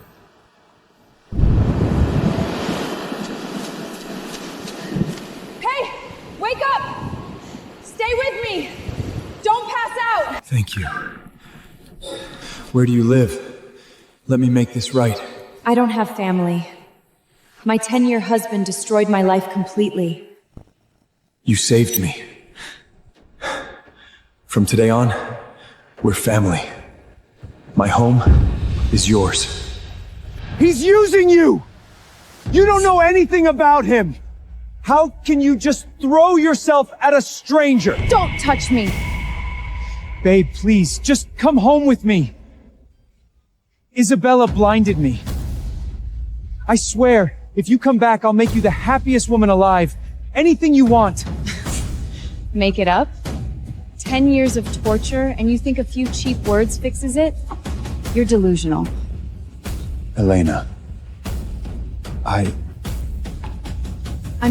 Speaker 9: Hey! Wake up! Stay with me! Don't pass out!
Speaker 15: Thank you. Where do you live? Let me make this right.
Speaker 5: I don't have family. My 10-year husband destroyed my life completely.
Speaker 15: You saved me. From today on, we're family. My home is yours.
Speaker 10: He's using you! You don't know anything about him! How can you just throw yourself at a stranger?
Speaker 9: Don't touch me!
Speaker 10: Babe, please, just come home with me. Isabella blinded me. I swear, if you come back, I'll make you the happiest woman alive. Anything you want.
Speaker 1: Make it up? 10 years of torture, and you think a few cheap words fixes it? You're delusional.
Speaker 15: Elena.
Speaker 1: I'm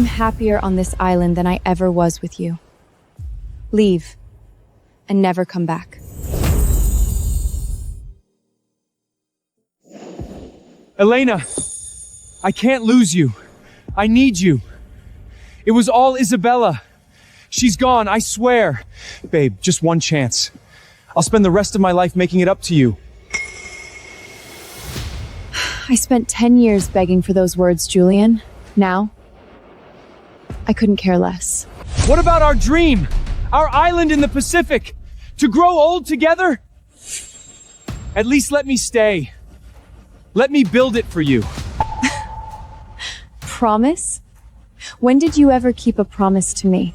Speaker 1: happier on this island than I ever was with you. Leave, and never come back.
Speaker 10: Elena, I can't lose you. I need you. It was all Isabella. She's gone, I swear. Babe, just one chance. I'll spend the rest of my life making it up to you.
Speaker 1: I spent 10 years begging for those words, Julian. Now, I couldn't care less.
Speaker 10: What about our dream? Our island in the Pacific? To grow old together? At least let me stay. Let me build it for you.
Speaker 9: Promise? When did you ever keep a promise to me?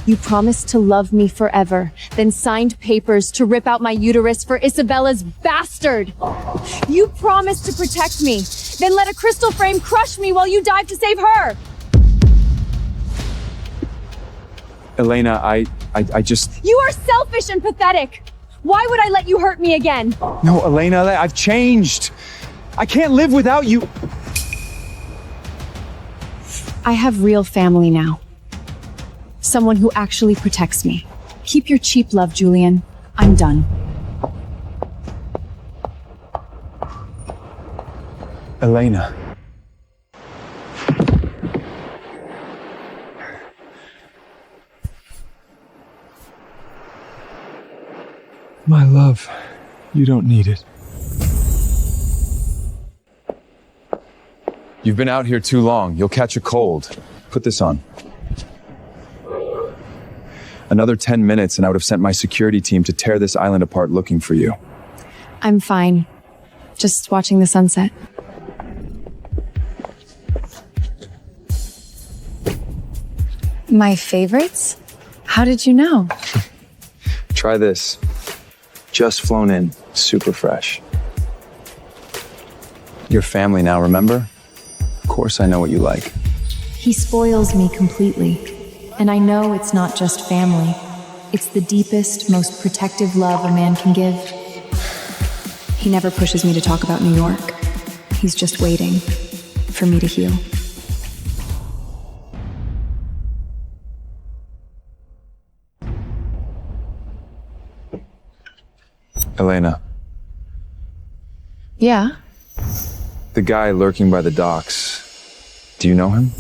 Speaker 9: You promised to love me forever, then signed papers to rip out my uterus for Isabella's bastard! You promised to protect me, then let a crystal frame crush me while you dive to save her!
Speaker 3: Elena, I just...
Speaker 9: You are selfish and pathetic! Why would I let you hurt me again?
Speaker 10: No, Elena, I've changed. I can't live without you.
Speaker 9: I have real family now. Someone who actually protects me. Keep your cheap love, Julian. I'm done.
Speaker 3: Elena.
Speaker 10: My love, you don't need it.
Speaker 3: You've been out here too long. You'll catch a cold. Put this on. Another 10 minutes and I would have sent my security team to tear this island apart looking for you.
Speaker 9: I'm fine. Just watching the sunset. My favorites? How did you know?
Speaker 3: Try this. Just flown in. Super fresh. Your family now, remember? Of course I know what you like.
Speaker 5: He spoils me completely. And I know it's not just family. It's the deepest, most protective love a man can give. He never pushes me to talk about New York. He's just waiting for me to heal.
Speaker 3: Elena.
Speaker 9: Yeah?
Speaker 3: The guy lurking by the docks. Do you know him?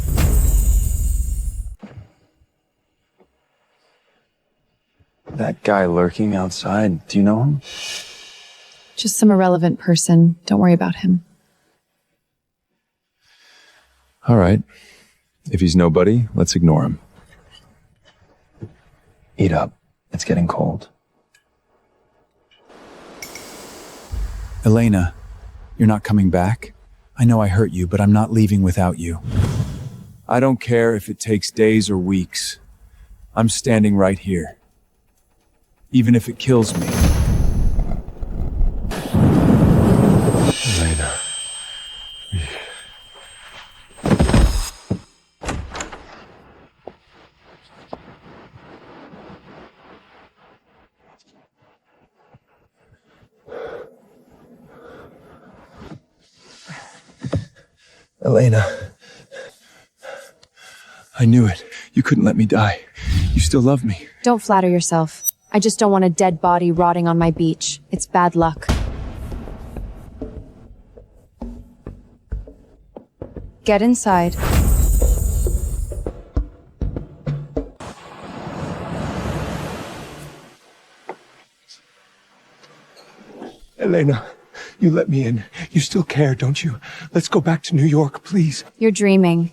Speaker 3: That guy lurking outside, do you know him?
Speaker 9: Just some irrelevant person. Don't worry about him.
Speaker 3: All right. If he's nobody, let's ignore him. Eat up. It's getting cold.
Speaker 15: Elena, you're not coming back? I know I hurt you, but I'm not leaving without you.
Speaker 3: I don't care if it takes days or weeks. I'm standing right here. Even if it kills me.
Speaker 11: Elena.
Speaker 15: Elena. I knew it. You couldn't let me die. You still love me.
Speaker 9: Don't flatter yourself. I just don't want a dead body rotting on my beach. It's bad luck. Get inside.
Speaker 15: Elena, you let me in. You still care, don't you? Let's go back to New York, please.
Speaker 9: You're dreaming.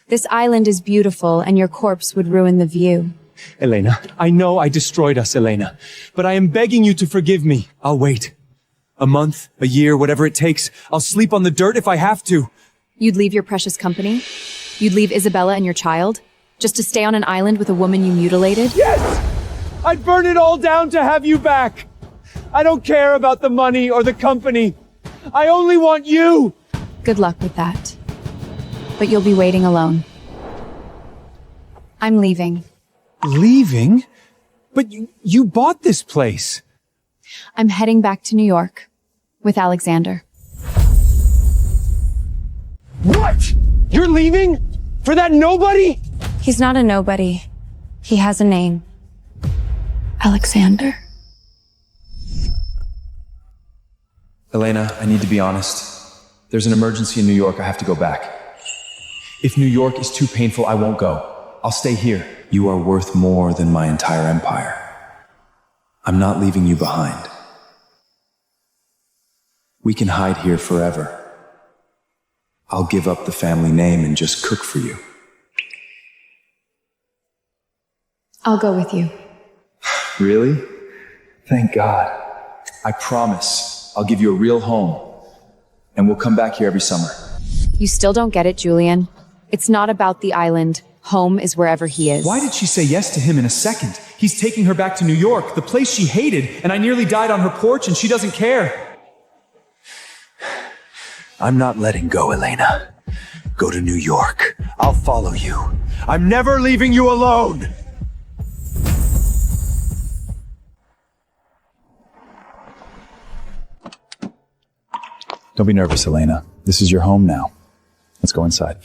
Speaker 9: This island is beautiful, and your corpse would ruin the view.
Speaker 10: Elena, I know I destroyed us, Elena, but I am begging you to forgive me. I'll wait. A month, a year, whatever it takes. I'll sleep on the dirt if I have to.
Speaker 1: You'd leave your precious company? You'd leave Isabella and your child? Just to stay on an island with a woman you mutilated?
Speaker 10: Yes! I'd burn it all down to have you back. I don't care about the money or the company. I only want you.
Speaker 1: Good luck with that. But you'll be waiting alone. I'm leaving.
Speaker 10: Leaving? But you bought this place.
Speaker 1: I'm heading back to New York with Alexander.
Speaker 10: What? You're leaving? For that nobody?
Speaker 9: He's not a nobody. He has a name.
Speaker 16: Alexander.
Speaker 3: Elena, I need to be honest. There's an emergency in New York. I have to go back. If New York is too painful, I won't go. I'll stay here. You are worth more than my entire empire. I'm not leaving you behind. We can hide here forever. I'll give up the family name and just cook for you.
Speaker 1: I'll go with you.
Speaker 3: Really? Thank God. I promise I'll give you a real home, and we'll come back here every summer.
Speaker 1: You still don't get it, Julian. It's not about the island. Home is wherever he is.
Speaker 3: Why did she say yes to him in a second? He's taking her back to New York, the place she hated, and I nearly died on her porch and she doesn't care.
Speaker 15: I'm not letting go, Elena. Go to New York. I'll follow you. I'm never leaving you alone!
Speaker 3: Don't be nervous, Elena. This is your home now. Let's go inside.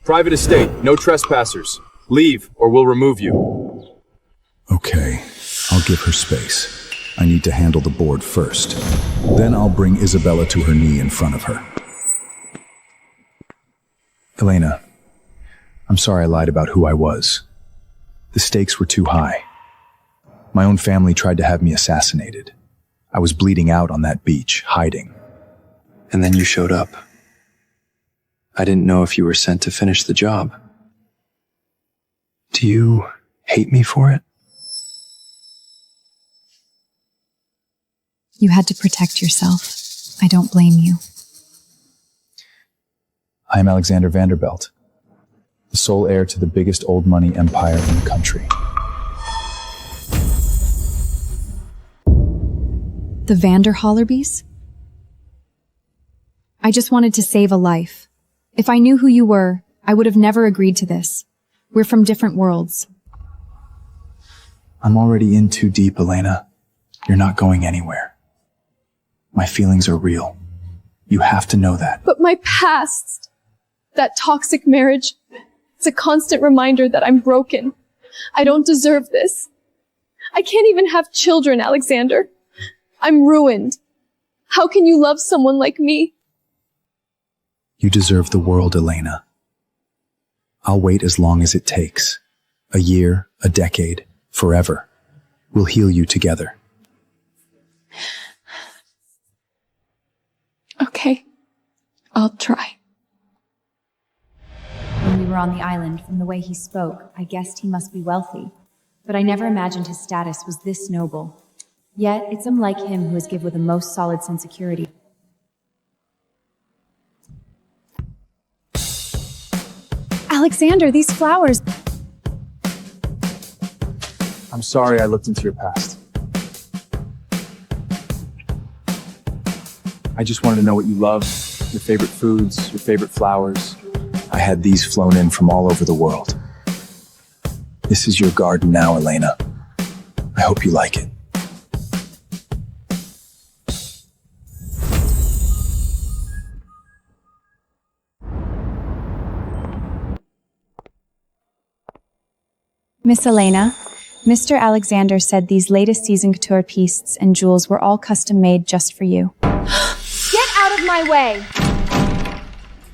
Speaker 10: Private estate, no trespassers. Leave, or we'll remove you.
Speaker 8: Okay, I'll give her space. I need to handle the board first. Then I'll bring Isabella to her knee in front of her.
Speaker 3: Elena, I'm sorry I lied about who I was. The stakes were too high. My own family tried to have me assassinated. I was bleeding out on that beach, hiding.
Speaker 14: And then you showed up. I didn't know if you were sent to finish the job. Do you hate me for it?
Speaker 4: You had to protect yourself. I don't blame you.
Speaker 3: I am Alexander Vanderbilt, the sole heir to the biggest old money empire in the country.
Speaker 4: The Vanderhollerbys? I just wanted to save a life. If I knew who you were, I would have never agreed to this. We're from different worlds.
Speaker 3: I'm already in too deep, Elena. You're not going anywhere. My feelings are real. You have to know that.
Speaker 17: But my past, that toxic marriage, it's a constant reminder that I'm broken. I don't deserve this. I can't even have children, Alexander. I'm ruined. How can you love someone like me?
Speaker 3: You deserve the world, Elena. I'll wait as long as it takes. A year, a decade, forever. We'll heal you together.
Speaker 17: Okay, I'll try.
Speaker 5: When we were on the island, from the way he spoke, I guessed he must be wealthy. But I never imagined his status was this noble. Yet, it's some like him who is given with a most solid sense of security.
Speaker 4: Alexander, these flowers.
Speaker 3: I'm sorry I looked into your past. I just wanted to know what you love, your favorite foods, your favorite flowers. I had these flown in from all over the world. This is your garden now, Elena. I hope you like it.
Speaker 4: Miss Elena, Mr. Alexander said these latest season couture pieces and jewels were all custom made just for you.
Speaker 9: Get out of my way!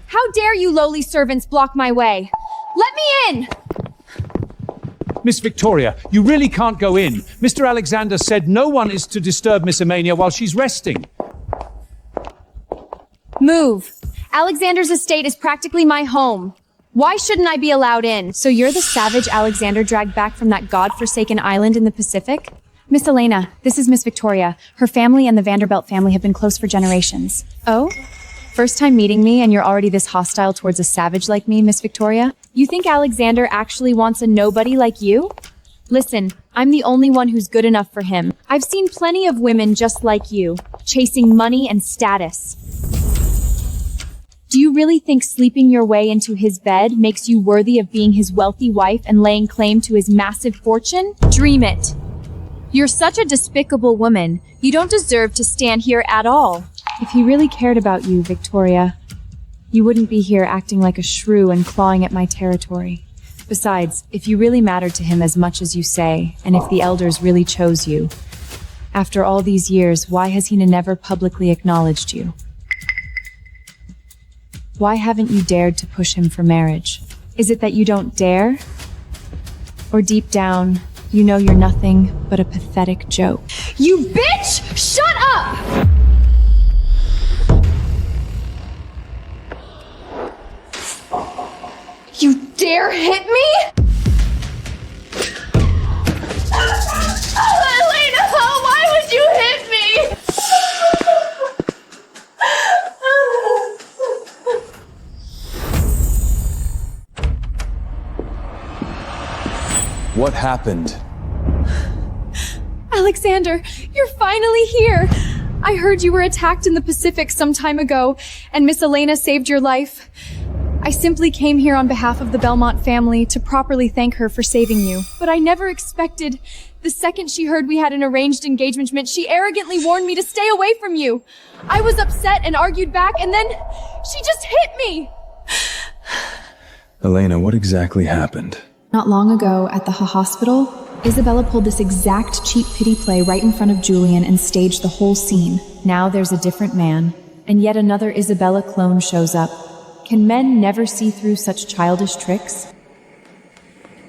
Speaker 9: How dare you lowly servants block my way? Let me in!
Speaker 10: Miss Victoria, you really can't go in. Mr. Alexander said no one is to disturb Miss Amania while she's resting.
Speaker 9: Move. Alexander's estate is practically my home. Why shouldn't I be allowed in?
Speaker 4: So you're the savage Alexander dragged back from that godforsaken island in the Pacific? Miss Elena, this is Miss Victoria. Her family and the Vanderbilt family have been close for generations. Oh? First time meeting me and you're already this hostile towards a savage like me, Miss Victoria?
Speaker 9: You think Alexander actually wants a nobody like you? Listen, I'm the only one who's good enough for him. I've seen plenty of women just like you, chasing money and status. Do you really think sleeping your way into his bed makes you worthy of being his wealthy wife and laying claim to his massive fortune? Dream it. You're such a despicable woman. You don't deserve to stand here at all.
Speaker 4: If he really cared about you, Victoria, you wouldn't be here acting like a shrew and clawing at my territory. Besides, if you really mattered to him as much as you say, and if the elders really chose you, after all these years, why has he never publicly acknowledged you? Why haven't you dared to push him for marriage? Is it that you don't dare? Or deep down, you know you're nothing but a pathetic joke?
Speaker 9: You bitch! Shut up! You dare hit me? Elena, why would you hit me?
Speaker 3: What happened?
Speaker 17: Alexander, you're finally here. I heard you were attacked in the Pacific some time ago, and Miss Elena saved your life. I simply came here on behalf of the Belmont family to properly thank her for saving you. But I never expected, the second she heard we had an arranged engagement, she arrogantly warned me to stay away from you. I was upset and argued back, and then she just hit me.
Speaker 3: Elena, what exactly happened?
Speaker 4: Not long ago, at the hospital, Isabella pulled this exact cheap pity play right in front of Julian and staged the whole scene. Now there's a different man, and yet another Isabella clone shows up. Can men never see through such childish tricks?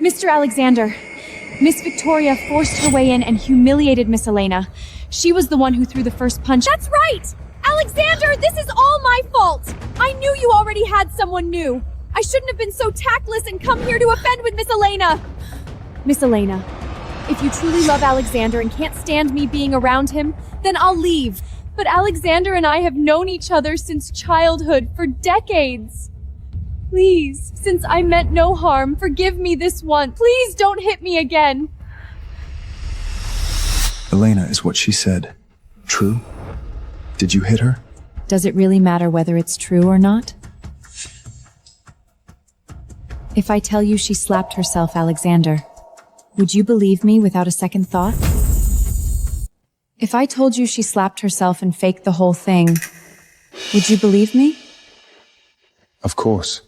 Speaker 9: Mr. Alexander, Miss Victoria forced her way in and humiliated Miss Elena. She was the one who threw the first punch.
Speaker 17: That's right! Alexander, this is all my fault! I knew you already had someone new. I shouldn't have been so tactless and come here to offend with Miss Elena.
Speaker 9: Miss Elena, if you truly love Alexander and can't stand me being around him, then I'll leave. But Alexander and I have known each other since childhood for decades. Please, since I meant no harm, forgive me this once. Please don't hit me again.
Speaker 3: Elena, is what she said true? Did you hit her?
Speaker 4: Does it really matter whether it's true or not? If I tell you she slapped herself, Alexander, would you believe me without a second thought? If I told you she slapped herself and faked the whole thing, would you believe me?
Speaker 3: Of course.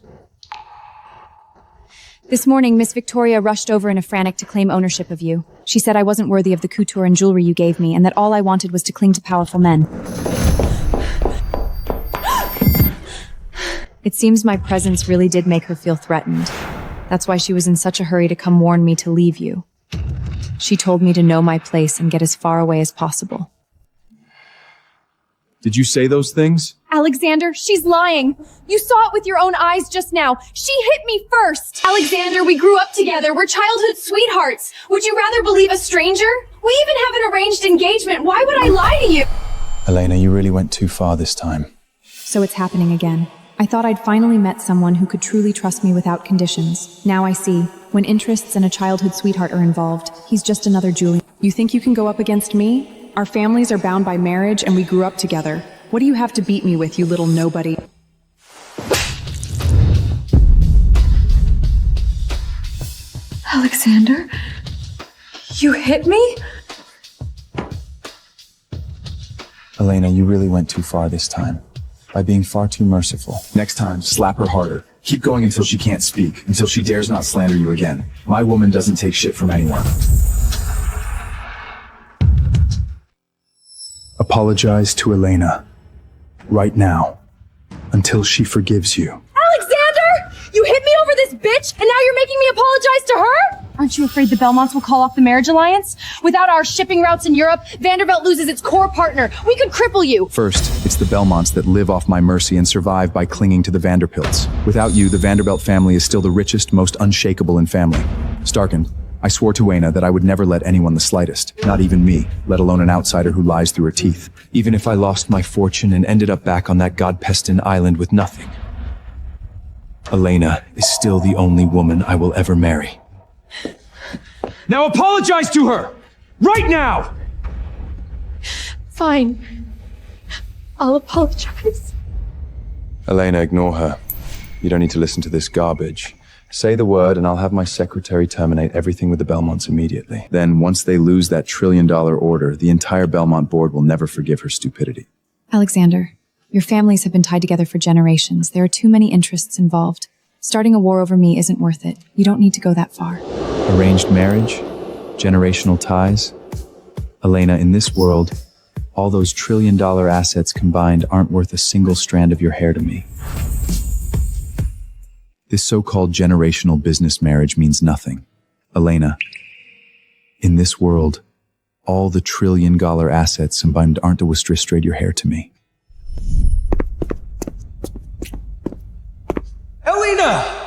Speaker 9: This morning, Miss Victoria rushed over in a frantic to claim ownership of you. She said I wasn't worthy of the couture and jewelry you gave me, and that all I wanted was to cling to powerful men. It seems my presence really did make her feel threatened. That's why she was in such a hurry to come warn me to leave you. She told me to know my place and get as far away as possible.
Speaker 3: Did you say those things?
Speaker 9: Alexander, she's lying. You saw it with your own eyes just now. She hit me first.
Speaker 17: Alexander, we grew up together. We're childhood sweethearts. Would you rather believe a stranger? We even have an arranged engagement. Why would I lie to you?
Speaker 3: Elena, you really went too far this time.
Speaker 4: So it's happening again. I thought I'd finally met someone who could truly trust me without conditions. Now I see, when interests and a childhood sweetheart are involved, he's just another Julian.
Speaker 18: You think you can go up against me? Our families are bound by marriage and we grew up together. What do you have to beat me with, you little nobody?
Speaker 17: Alexander? You hit me?
Speaker 3: Elena, you really went too far this time. By being far too merciful.
Speaker 8: Next time, slap her harder. Keep going until she can't speak, until she dares not slander you again. My woman doesn't take shit from anyone.
Speaker 7: Apologize to Elena. Right now. Until she forgives you.
Speaker 9: Alexander! You hit me over this bitch, and now you're making me apologize to her? Aren't you afraid the Belmonts will call off the marriage alliance? Without our shipping routes in Europe, Vanderbilt loses its core partner. We could cripple you.
Speaker 3: First, it's the Belmonts that live off my mercy and survive by clinging to the Vanderbilts. Without you, the Vanderbilt family is still the richest, most unshakable in family. Starkin, I swore to Aina that I would never let anyone the slightest, not even me, let alone an outsider who lies through her teeth. Even if I lost my fortune and ended up back on that God-pestin island with nothing. Elena is still the only woman I will ever marry.
Speaker 10: Now apologize to her! Right now!
Speaker 17: Fine. I'll apologize.
Speaker 3: Elena, ignore her. You don't need to listen to this garbage. Say the word and I'll have my secretary terminate everything with the Belmonts immediately. Then, once they lose that $1 trillion order, the entire Belmont board will never forgive her stupidity.
Speaker 4: Alexander, your families have been tied together for generations. There are too many interests involved. Starting a war over me isn't worth it. You don't need to go that far.
Speaker 3: Arranged marriage? Generational ties? Elena, in this world, all those $1 trillion assets combined aren't worth a single strand of your hair to me. This so-called generational business marriage means nothing. Elena, in this world, all the $1 trillion assets combined aren't to straight your hair to me.
Speaker 10: Elena!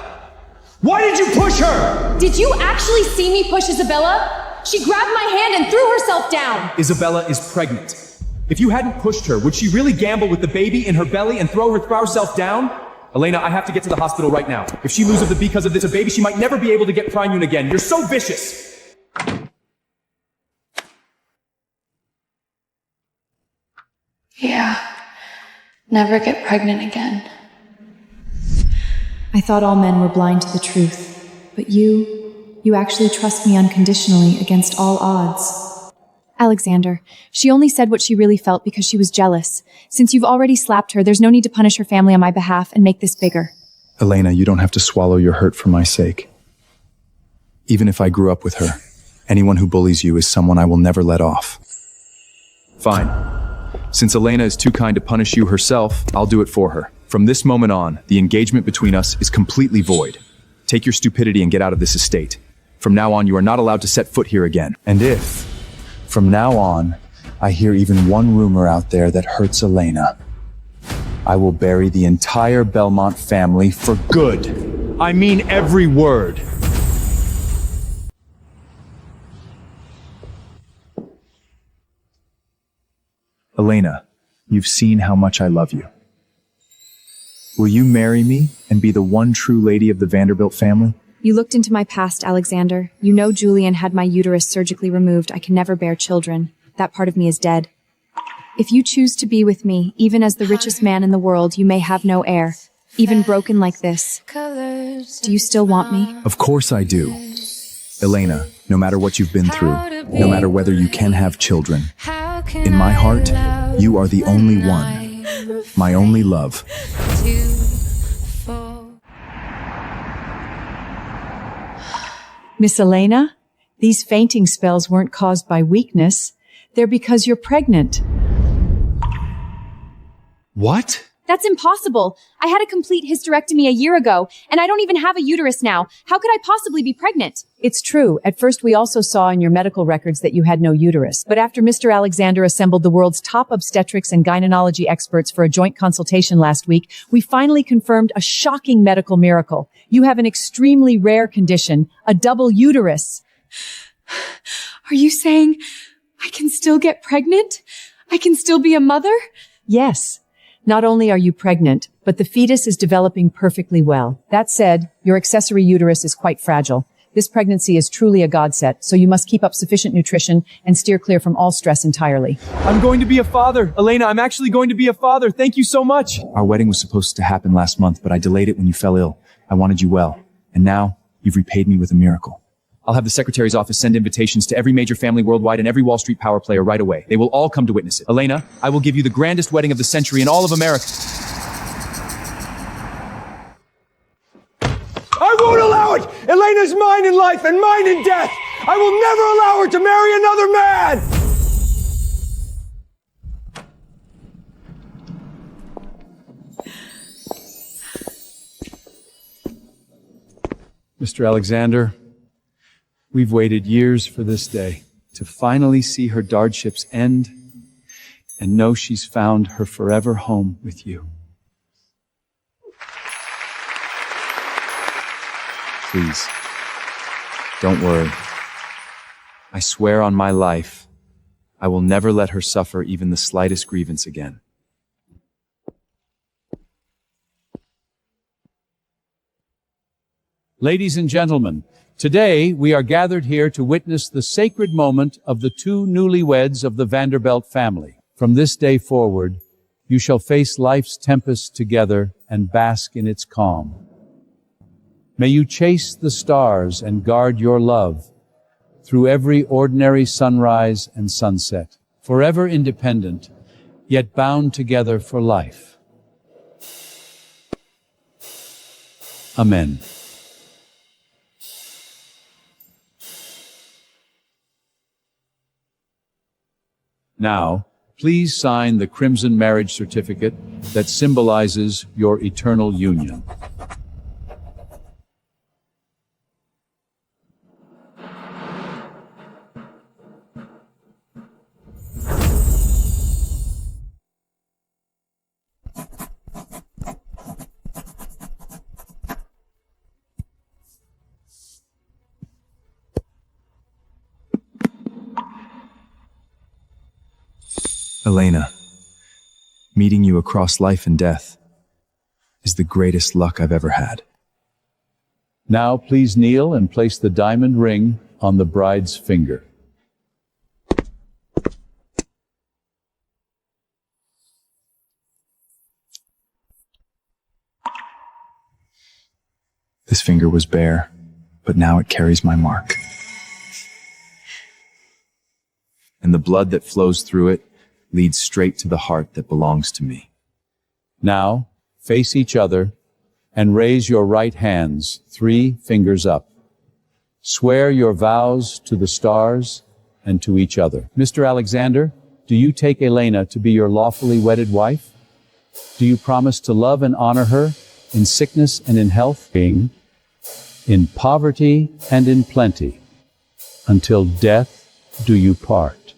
Speaker 10: Why did you push her?
Speaker 9: Did you actually see me push Isabella? She grabbed my hand and threw herself down.
Speaker 10: Isabella is pregnant. If you hadn't pushed her, would she really gamble with the baby in her belly and throw herself down? Elena, I have to get to the hospital right now. If she loses because of this baby, she might never be able to get Primeune again. You're so vicious.
Speaker 16: Yeah. Never get pregnant again.
Speaker 5: I thought all men were blind to the truth, but you actually trust me unconditionally against all odds.
Speaker 4: Alexander, she only said what she really felt because she was jealous. Since you've already slapped her, there's no need to punish her family on my behalf and make this bigger.
Speaker 3: Elena, you don't have to swallow your hurt for my sake. Even if I grew up with her, anyone who bullies you is someone I will never let off. Fine. Since Elena is too kind to punish you herself, I'll do it for her. From this moment on, the engagement between us is completely void. Take your stupidity and get out of this estate. From now on, you are not allowed to set foot here again. And if, from now on, I hear even one rumor out there that hurts Elena, I will bury the entire Belmont family for good. I mean every word. Elena, you've seen how much I love you. Will you marry me and be the one true lady of the Vanderbilt family?
Speaker 4: You looked into my past, Alexander. You know Julian had my uterus surgically removed. I can never bear children. That part of me is dead. If you choose to be with me, even as the richest man in the world, you may have no heir. Even broken like this. Do you still want me?
Speaker 3: Of course I do. Elena, no matter what you've been through, no matter whether you can have children, in my heart, you are the only one, my only love.
Speaker 2: Miss Elena, these fainting spells weren't caused by weakness. They're because you're pregnant.
Speaker 3: What?
Speaker 4: That's impossible. I had a complete hysterectomy a year ago, and I don't even have a uterus now. How could I possibly be pregnant?
Speaker 2: It's true. At first, we also saw in your medical records that you had no uterus. But after Mr. Alexander assembled the world's top obstetrics and gynecology experts for a joint consultation last week, we finally confirmed a shocking medical miracle. You have an extremely rare condition, a double uterus.
Speaker 9: Are you saying I can still get pregnant? I can still be a mother?
Speaker 2: Yes. Not only are you pregnant, but the fetus is developing perfectly well. That said, your accessory uterus is quite fragile. This pregnancy is truly a godsend, so you must keep up sufficient nutrition and steer clear from all stress entirely.
Speaker 10: I'm going to be a father. Elena, I'm actually going to be a father. Thank you so much.
Speaker 3: Our wedding was supposed to happen last month, but I delayed it when you fell ill. I wanted you well. And now, you've repaid me with a miracle. I'll have the Secretary's office send invitations to every major family worldwide and every Wall Street power player right away. They will all come to witness it. Elena, I will give you the grandest wedding of the century in all of America.
Speaker 10: I won't allow it! Elena's mine in life and mine in death! I will never allow her to marry another man!
Speaker 3: Mr. Alexander, we've waited years for this day to finally see her dardships end and know she's found her forever home with you. Please, don't worry. I swear on my life, I will never let her suffer even the slightest grievance again.
Speaker 19: Ladies and gentlemen, today we are gathered here to witness the sacred moment of the two newlyweds of the Vanderbilt family. From this day forward, you shall face life's tempests together and bask in its calm. May you chase the stars and guard your love through every ordinary sunrise and sunset, forever independent, yet bound together for life. Amen. Now, please sign the crimson marriage certificate that symbolizes your eternal union.
Speaker 3: Elena, meeting you across life and death is the greatest luck I've ever had.
Speaker 19: Now please kneel and place the diamond ring on the bride's finger.
Speaker 8: This finger was bare, but now it carries my mark.
Speaker 3: And the blood that flows through it leads straight to the heart that belongs to me.
Speaker 19: Now, face each other and raise your right hands, 3 fingers up. Swear your vows to the stars and to each other. Mr. Alexander, do you take Elena to be your lawfully wedded wife? Do you promise to love and honor her in sickness and in health, in poverty and in plenty, until death do you part?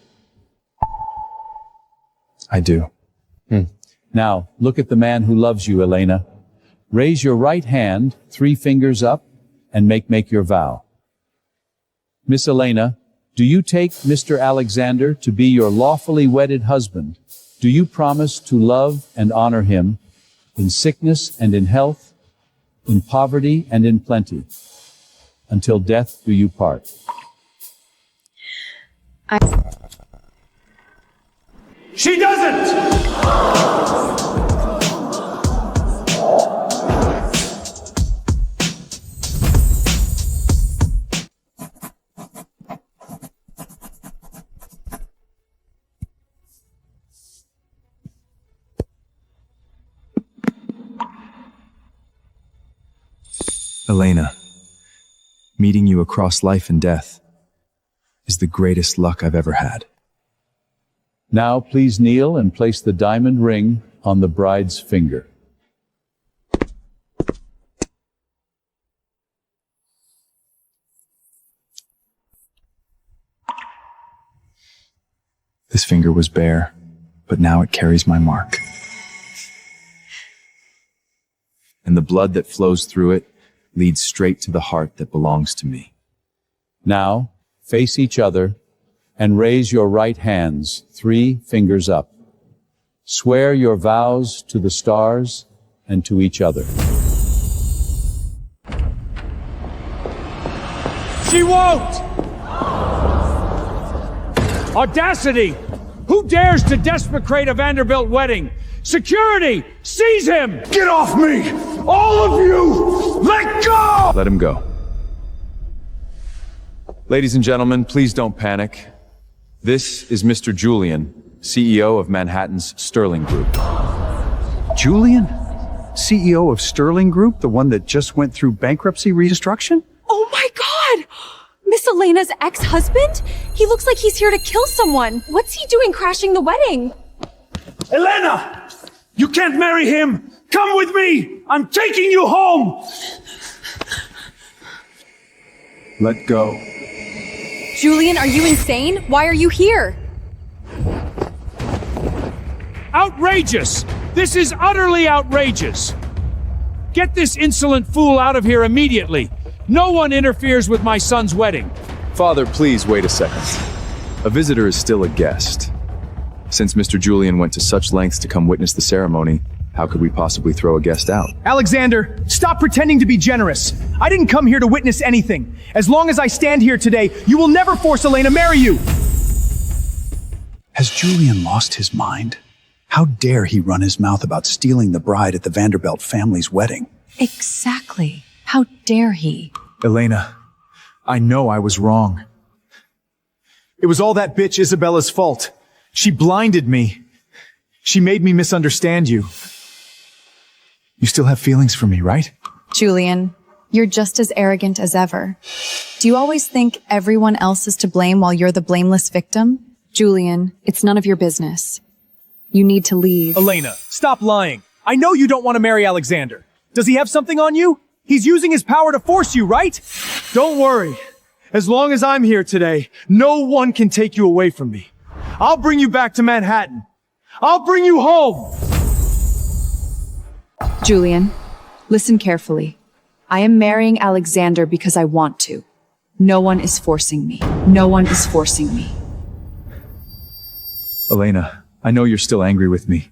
Speaker 8: I do.
Speaker 19: Now, look at the man who loves you, Elena. Raise your right hand, 3 fingers up, and make your vow. Miss Elena, do you take Mr. Alexander to be your lawfully wedded husband? Do you promise to love and honor him in sickness and in health, in poverty and in plenty, until death do you part?
Speaker 10: She doesn't!
Speaker 3: Elena, meeting you across life and death is the greatest luck I've ever had.
Speaker 19: Now please kneel and place the diamond ring on the bride's finger.
Speaker 8: This finger was bare, but now it carries my mark.
Speaker 3: And the blood that flows through it leads straight to the heart that belongs to me.
Speaker 19: Now, face each other and raise your right hands, 3 fingers up. Swear your vows to the stars and to each other.
Speaker 10: She won't! Audacity! Who dares to desecrate a Vanderbilt wedding? Security! Seize him!
Speaker 20: Get off me! All of you! Let go!
Speaker 3: Let him go. Ladies and gentlemen, please don't panic. This is Mr. Julian, CEO of Manhattan's Sterling Group.
Speaker 21: Julian? CEO of Sterling Group? The one that just went through bankruptcy reconstruction?
Speaker 9: Oh my God! Miss Elena's ex-husband? He looks like he's here to kill someone. What's he doing crashing the wedding?
Speaker 10: Elena! You can't marry him! Come with me! I'm taking you home!
Speaker 3: Let go.
Speaker 9: Julian, are you insane? Why are you here?
Speaker 10: Outrageous! This is utterly outrageous! Get this insolent fool out of here immediately! No one interferes with my son's wedding!
Speaker 3: Father, please wait a second. A visitor is still a guest. Since Mr. Julian went to such lengths to come witness the ceremony, how could we possibly throw a guest out?
Speaker 7: Alexander, stop pretending to be generous. I didn't come here to witness anything. As long as I stand here today, you will never force Elena to marry you.
Speaker 21: Has Julian lost his mind? How dare he run his mouth about stealing the bride at the Vanderbilt family's wedding?
Speaker 5: Exactly. How dare he?
Speaker 7: Elena, I know I was wrong. It was all that bitch Isabella's fault. She blinded me. She made me misunderstand you. You still have feelings for me, right?
Speaker 1: Julian, you're just as arrogant as ever. Do you always think everyone else is to blame while you're the blameless victim? Julian, it's none of your business. You need to leave.
Speaker 7: Elena, stop lying. I know you don't want to marry Alexander. Does he have something on you? He's using his power to force you, right? Don't worry. As long as I'm here today, no one can take you away from me. I'll bring you back to Manhattan. I'll bring you home!
Speaker 1: Julian, listen carefully. I am marrying Alexander because I want to. No one is forcing me. No one is forcing me.
Speaker 3: Elena, I know you're still angry with me.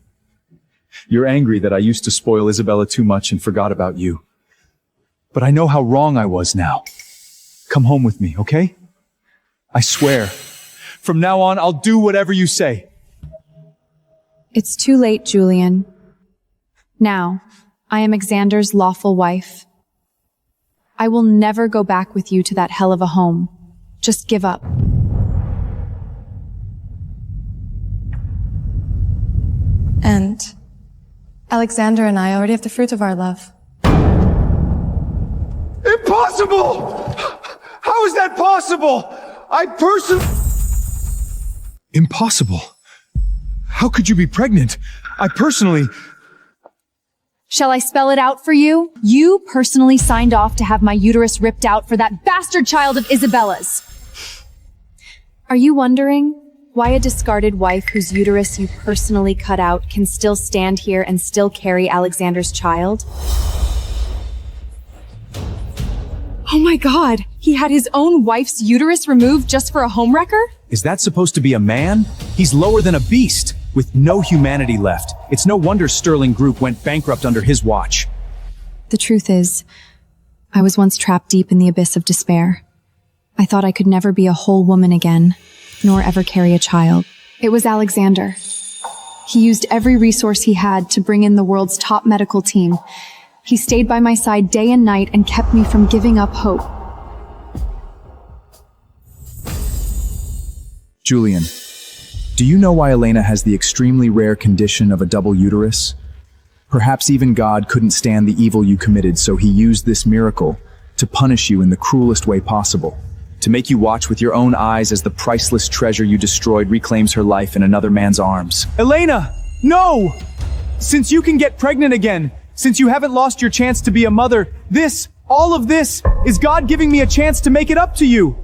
Speaker 3: You're angry that I used to spoil Isabella too much and forgot about you. But I know how wrong I was now. Come home with me, okay? I swear. From now on, I'll do whatever you say.
Speaker 1: It's too late, Julian. Now, I am Alexander's lawful wife.
Speaker 4: I will never go back with you to that hell of a home. Just give up.
Speaker 17: And Alexander and I already have the fruit of our love.
Speaker 20: Impossible! How is that possible? I personally...
Speaker 7: Impossible. How could you be pregnant? I personally...
Speaker 4: Shall I spell it out for you? You personally signed off to have my uterus ripped out for that bastard child of Isabella's. Are you wondering why a discarded wife whose uterus you personally cut out can still stand here and still carry Alexander's child? Oh my God, he had his own wife's uterus removed just for a homewrecker?
Speaker 3: Is that supposed to be a man? He's lower than a beast, with no humanity left. It's no wonder Sterling Group went bankrupt under his watch.
Speaker 4: The truth is, I was once trapped deep in the abyss of despair. I thought I could never be a whole woman again, nor ever carry a child. It was Alexander. He used every resource he had to bring in the world's top medical team. He stayed by my side day and night and kept me from giving up hope.
Speaker 3: Julian, do you know why Elena has the extremely rare condition of a double uterus? Perhaps even God couldn't stand the evil you committed, so he used this miracle to punish you in the cruelest way possible. To make you watch with your own eyes as the priceless treasure you destroyed reclaims her life in another man's arms.
Speaker 10: Elena, no! Since you can get pregnant again, since you haven't lost your chance to be a mother, all of this, is God giving me a chance to make it up to you.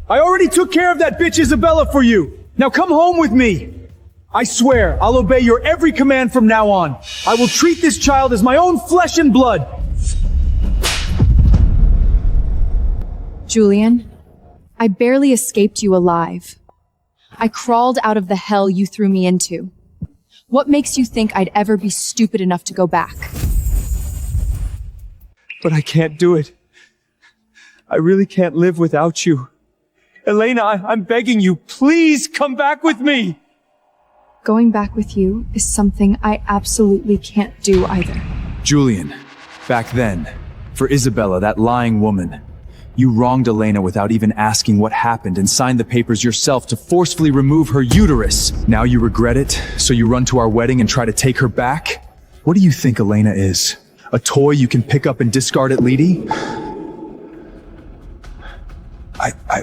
Speaker 10: I already took care of that bitch Isabella for you. Now come home with me. I swear, I'll obey your every command from now on. I will treat this child as my own flesh and blood.
Speaker 4: Julian, I barely escaped you alive. I crawled out of the hell you threw me into. What makes you think I'd ever be stupid enough to go back?
Speaker 10: But I can't do it. I really can't live without you. Elena, I'm begging you, please come back with me.
Speaker 4: Going back with you is something I absolutely can't do either.
Speaker 3: Julian, back then, for Isabella, that lying woman, you wronged Elena without even asking what happened and signed the papers yourself to forcefully remove her uterus. Now you regret it, so you run to our wedding and try to take her back? What do you think Elena is? A toy you can pick up and discard at Leedy?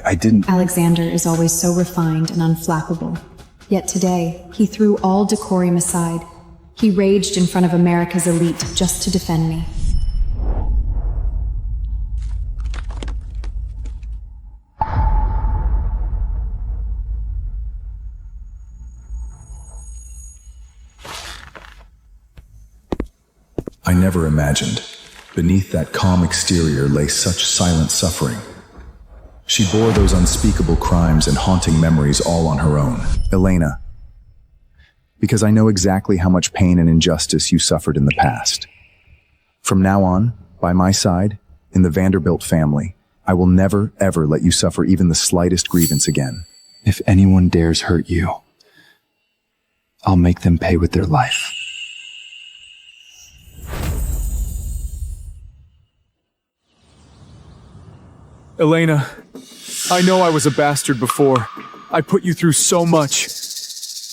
Speaker 3: I didn't...
Speaker 5: Alexander is always so refined and unflappable. Yet today, he threw all decorum aside. He raged in front of America's elite just to defend me.
Speaker 8: I never imagined, beneath that calm exterior lay such silent suffering. She bore those unspeakable crimes and haunting memories all on her own. Elena, because I know exactly how much pain and injustice you suffered in the past. From now on, by my side, in the Vanderbilt family, I will never, ever let you suffer even the slightest grievance again.
Speaker 14: If anyone dares hurt you, I'll make them pay with their life.
Speaker 10: Elena, I know I was a bastard before. I put you through so much.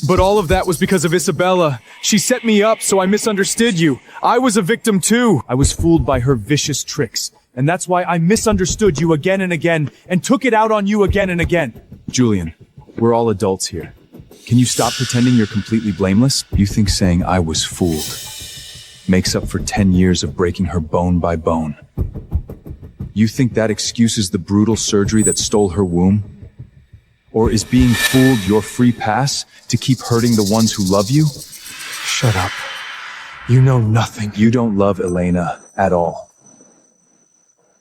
Speaker 10: But all of that was because of Isabella. She set me up, so I misunderstood you. I was a victim too. I was fooled by her vicious tricks. And that's why I misunderstood you again and again, and took it out on you again and again.
Speaker 3: Julian, we're all adults here. Can you stop pretending you're completely blameless? You think saying I was fooled makes up for 10 years of breaking her bone by bone? You think that excuses the brutal surgery that stole her womb? Or is being fooled your free pass to keep hurting the ones who love you?
Speaker 10: Shut up. You know nothing.
Speaker 3: You don't love Elena at all.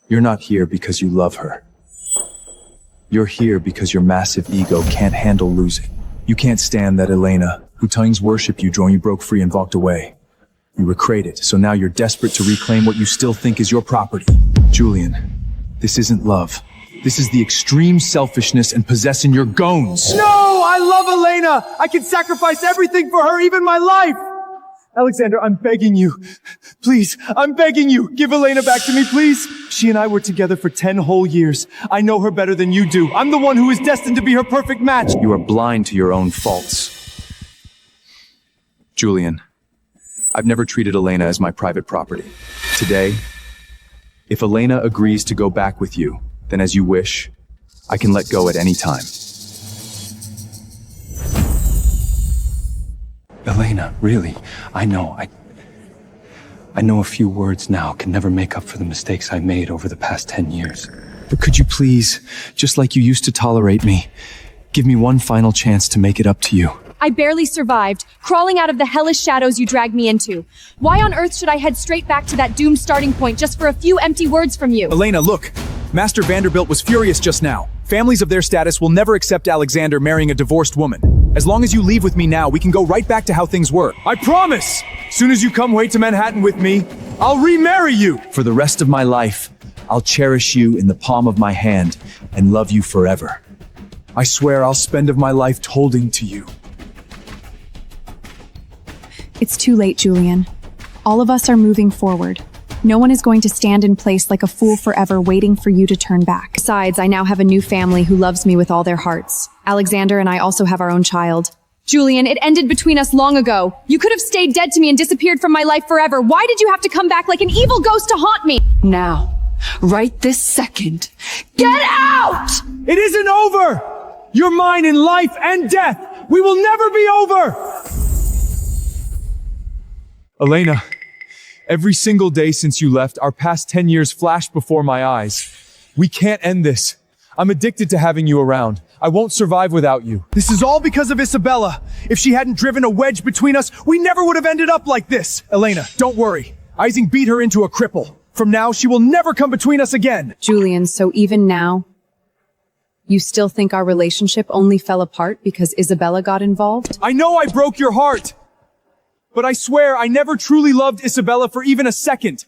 Speaker 3: You're not here because you love her. You're here because your massive ego can't handle losing. You can't stand that Elena, who tongues worship you, joined you broke free and walked away. You were created, so now you're desperate to reclaim what you still think is your property. Julian, this isn't love. This is the extreme selfishness and possessing your goons.
Speaker 10: No! I love Elena! I can sacrifice everything for her, even my life!
Speaker 7: Alexander, I'm begging you. Please, I'm begging you. Give Elena back to me, please. She and I were together for 10 whole years. I know her better than you do. I'm the one who is destined to be her perfect match.
Speaker 3: You are blind to your own faults. Julian, I've never treated Elena as my private property. Today, if Elena agrees to go back with you, then as you wish, I can let go at any time.
Speaker 14: Elena, really, I know a few words now can never make up for the mistakes I made over the past 10 years.
Speaker 3: But could you please, just like you used to tolerate me, give me one final chance to make it up to you?
Speaker 9: I barely survived, crawling out of the hellish shadows you dragged me into. Why on earth should I head straight back to that doomed starting point just for a few empty words from you?
Speaker 7: Elena, look. Master Vanderbilt was furious just now. Families of their status will never accept Alexander marrying a divorced woman. As long as you leave with me now, we can go right back to how things were. I promise! Soon as you come way to Manhattan with me, I'll remarry you!
Speaker 3: For the rest of my life, I'll cherish you in the palm of my hand and love you forever.
Speaker 7: I swear I'll spend of my life holding to you.
Speaker 1: It's too late, Julian. All of us are moving forward. No one is going to stand in place like a fool forever waiting for you to turn back. Besides, I now have a new family who loves me with all their hearts. Alexander and I also have our own child.
Speaker 9: Julian, it ended between us long ago. You could have stayed dead to me and disappeared from my life forever. Why did you have to come back like an evil ghost to haunt me?
Speaker 13: Now, right this second, get out!
Speaker 7: It isn't over! You're mine in life and death! We will never be over! Elena, every single day since you left, our past 10 years flashed before my eyes. We can't end this. I'm addicted to having you around. I won't survive without you. This is all because of Isabella. If she hadn't driven a wedge between us, we never would have ended up like this. Elena, don't worry. Ising beat her into a cripple. From now, she will never come between us again.
Speaker 1: Julian, so even now, you still think our relationship only fell apart because Isabella got involved?
Speaker 7: I know I broke your heart. But I swear I never truly loved Isabella for even a second.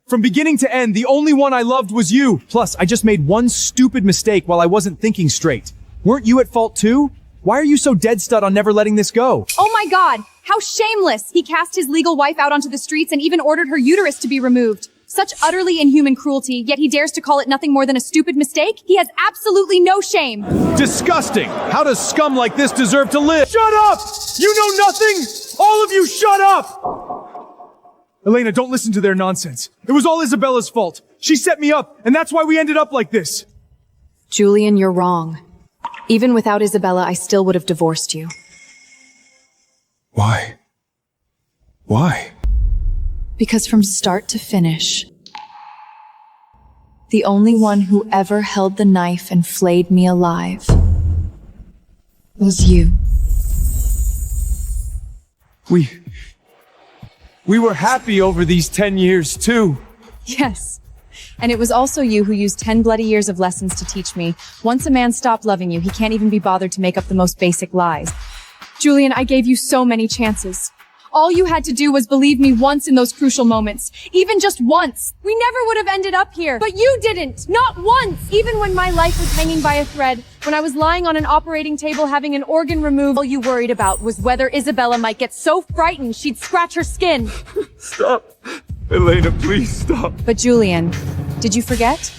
Speaker 7: From beginning to end, the only one I loved was you. Plus, I just made one stupid mistake while I wasn't thinking straight. Weren't you at fault too? Why are you so dead set on never letting this go?
Speaker 9: Oh my God, how shameless! He cast his legal wife out onto the streets and even ordered her uterus to be removed. Such utterly inhuman cruelty, yet he dares to call it nothing more than a stupid mistake? He has absolutely no shame.
Speaker 10: Disgusting! How does scum like this deserve to live?
Speaker 7: Shut up! You know nothing! All of you shut up! Elena, don't listen to their nonsense. It was all Isabella's fault. She set me up, and that's why we ended up like this.
Speaker 1: Julian, you're wrong. Even without Isabella, I still would have divorced you.
Speaker 7: Why? Why?
Speaker 1: Because from start to finish, the only one who ever held the knife and flayed me alive was you.
Speaker 10: We were happy over these 10 years too.
Speaker 9: Yes. And it was also you who used 10 bloody years of lessons to teach me. Once a man stopped loving you, he can't even be bothered to make up the most basic lies. Julian, I gave you so many chances. All you had to do was believe me once in those crucial moments. Even just once. We never would have ended up here. But you didn't. Not once. Even when my life was hanging by a thread, when I was lying on an operating table having an organ removed, all you worried about was whether Isabella might get so frightened she'd scratch her skin.
Speaker 10: Stop. Elena, please stop.
Speaker 9: But Julian, did you forget?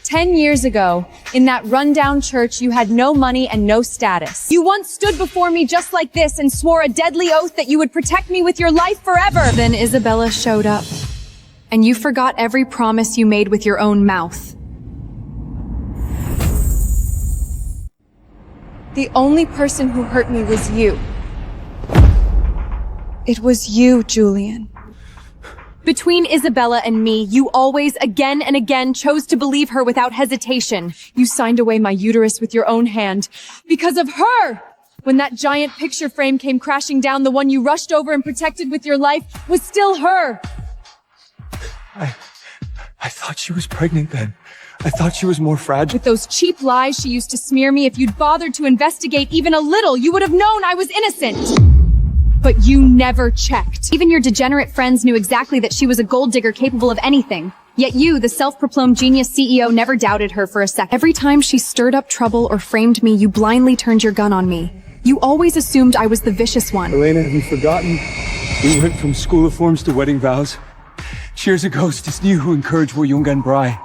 Speaker 9: 10 years ago, in that rundown church, you had no money and no status. You once stood before me just like this and swore a deadly oath that you would protect me with your life forever.
Speaker 1: Then Isabella showed up, and you forgot every promise you made with your own mouth.
Speaker 9: The only person who hurt me was you. It was you, Julian. Between Isabella and me, you always, again and again, chose to believe her without hesitation. You signed away my uterus with your own hand. Because of her! When that giant picture frame came crashing down, the one you rushed over and protected with your life was still her.
Speaker 14: I thought she was pregnant then. I thought she was more fragile.
Speaker 9: With those cheap lies she used to smear me, if you'd bothered to investigate even a little, you would have known I was innocent. But you never checked. Even your degenerate friends knew exactly that she was a gold digger capable of anything. Yet you, the self-proclaimed genius CEO, never doubted her for a second.
Speaker 1: Every time she stirred up trouble or framed me, you blindly turned your gun on me. You always assumed I was the vicious one.
Speaker 7: Elena, have you forgotten?
Speaker 14: We went from school of forms to wedding vows. Years ago, it's you who encouraged Wo Young and Brai.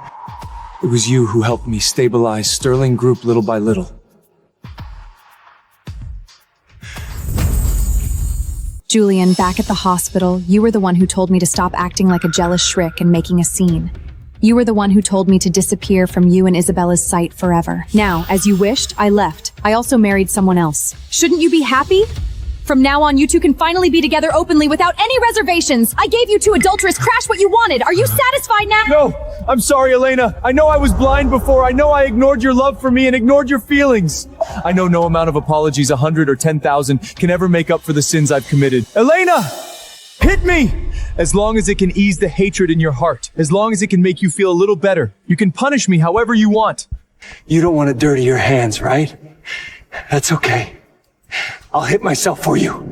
Speaker 14: It was you who helped me stabilize Sterling Group little by little.
Speaker 1: Julian, back at the hospital, you were the one who told me to stop acting like a jealous shriek and making a scene. You were the one who told me to disappear from you and Isabella's sight forever. Now, as you wished, I left. I also married someone else. Shouldn't you be happy? From now on, you two can finally be together openly without any reservations. I gave you two adulterous crash what you wanted. Are you satisfied now?
Speaker 10: No! I'm sorry, Elena. I know I was blind before. I know I ignored your love for me and ignored your feelings. I know no amount of apologies, 100 or 10,000, can ever make up for the sins I've committed. Elena! Hit me! As long as it can ease the hatred in your heart. As long as it can make you feel a little better. You can punish me however you want.
Speaker 14: You don't want to dirty your hands, right? That's okay. I'll hit myself for you.